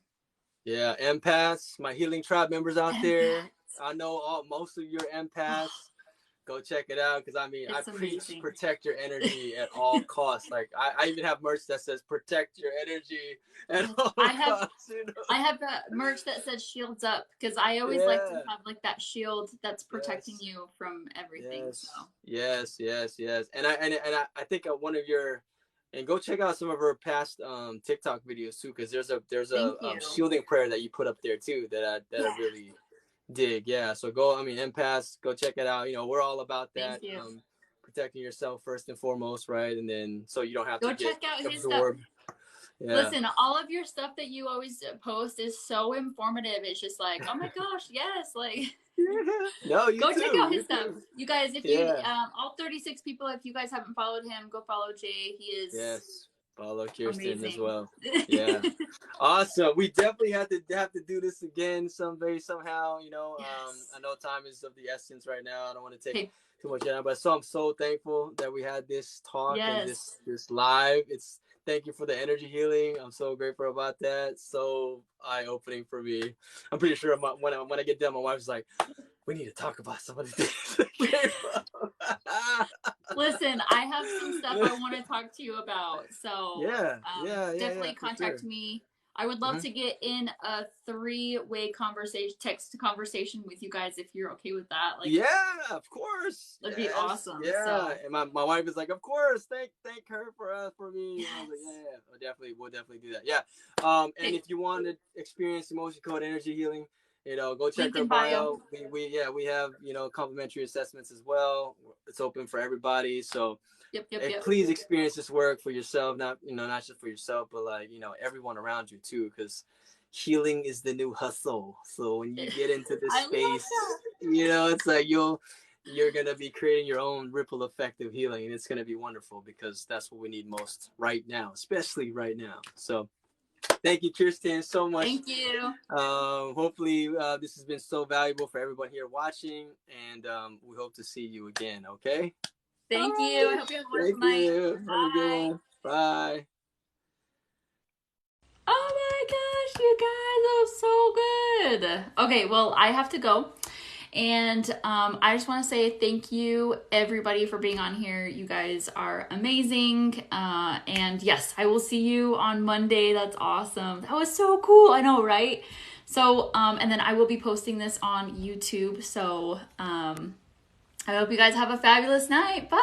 Yeah, empaths, my healing tribe members out there. I know most of your empaths. Go check it out, because I mean, I it's preach amazing. protect your energy at all costs. Like I even have merch that says protect your energy at all I have costs. You know? I have a merch that says shields up, because I always like to Yeah. have like that shield that's protecting Yes. you from everything. So Yes. Yes. Yes. Yes. And I think one of your, and go check out some of her past TikTok videos too, because there's a thank you. shielding prayer that you put up there too that I Yes. really dig. Yeah. So go. I mean, empaths. Go check it out. We're all about Thank that. you. protecting yourself first and foremost, right? And then so you don't have Go to get check out his stuff. absorbed. Yeah. Listen, all of your stuff that you always post is so informative. It's just like, oh my gosh, yes, like. No, you go too. check out his You stuff, too. you guys. If you all 36 people, if you guys haven't followed him, go follow Jay. He is follow Kirsten amazing as well. Yeah, awesome. We definitely have to do this again somehow. You know, Yes. I know time is of the essence right now. I don't want to take too much time, but I'm so thankful that we had this talk and this live. Thank you for the energy healing. I'm so grateful about that. So eye-opening for me. I'm pretty sure when I get done, my wife's like, we need to talk about some of the things. Listen, I have some stuff I want to talk to you about. So definitely contact me. I would love to get in a 3-way text conversation with you guys if you're okay with that. Like, yeah, of course. That'd be awesome. Yeah, so. And my wife is like, of course, thank her for me. Yes. I was like, we'll definitely do that. Yeah. And if you want to experience emotion code energy healing, you know, go check our bio. We have, you know, complimentary assessments as well. It's open for everybody. So please experience this work for yourself, not just for yourself, but like, you know, everyone around you too, because healing is the new hustle. So when you get into this space, you know, it's like you're gonna be creating your own ripple effect of healing, and it's gonna be wonderful because that's what we need most right now, especially right now. So thank you, Kirsten, so much. Thank you. Hopefully this has been so valuable for everyone here watching, and we hope to see you again. Okay. Thank you. I hope you have a wonderful night. Bye. Have a good one. Bye. Oh my gosh, you guys, that was so good. Okay, well, I have to go. And I just want to say thank you, everybody, for being on here. You guys are amazing. And yes, I will see you on Monday. That's awesome. That was so cool. I know, right? So, and then I will be posting this on YouTube. So, I hope you guys have a fabulous night. Bye.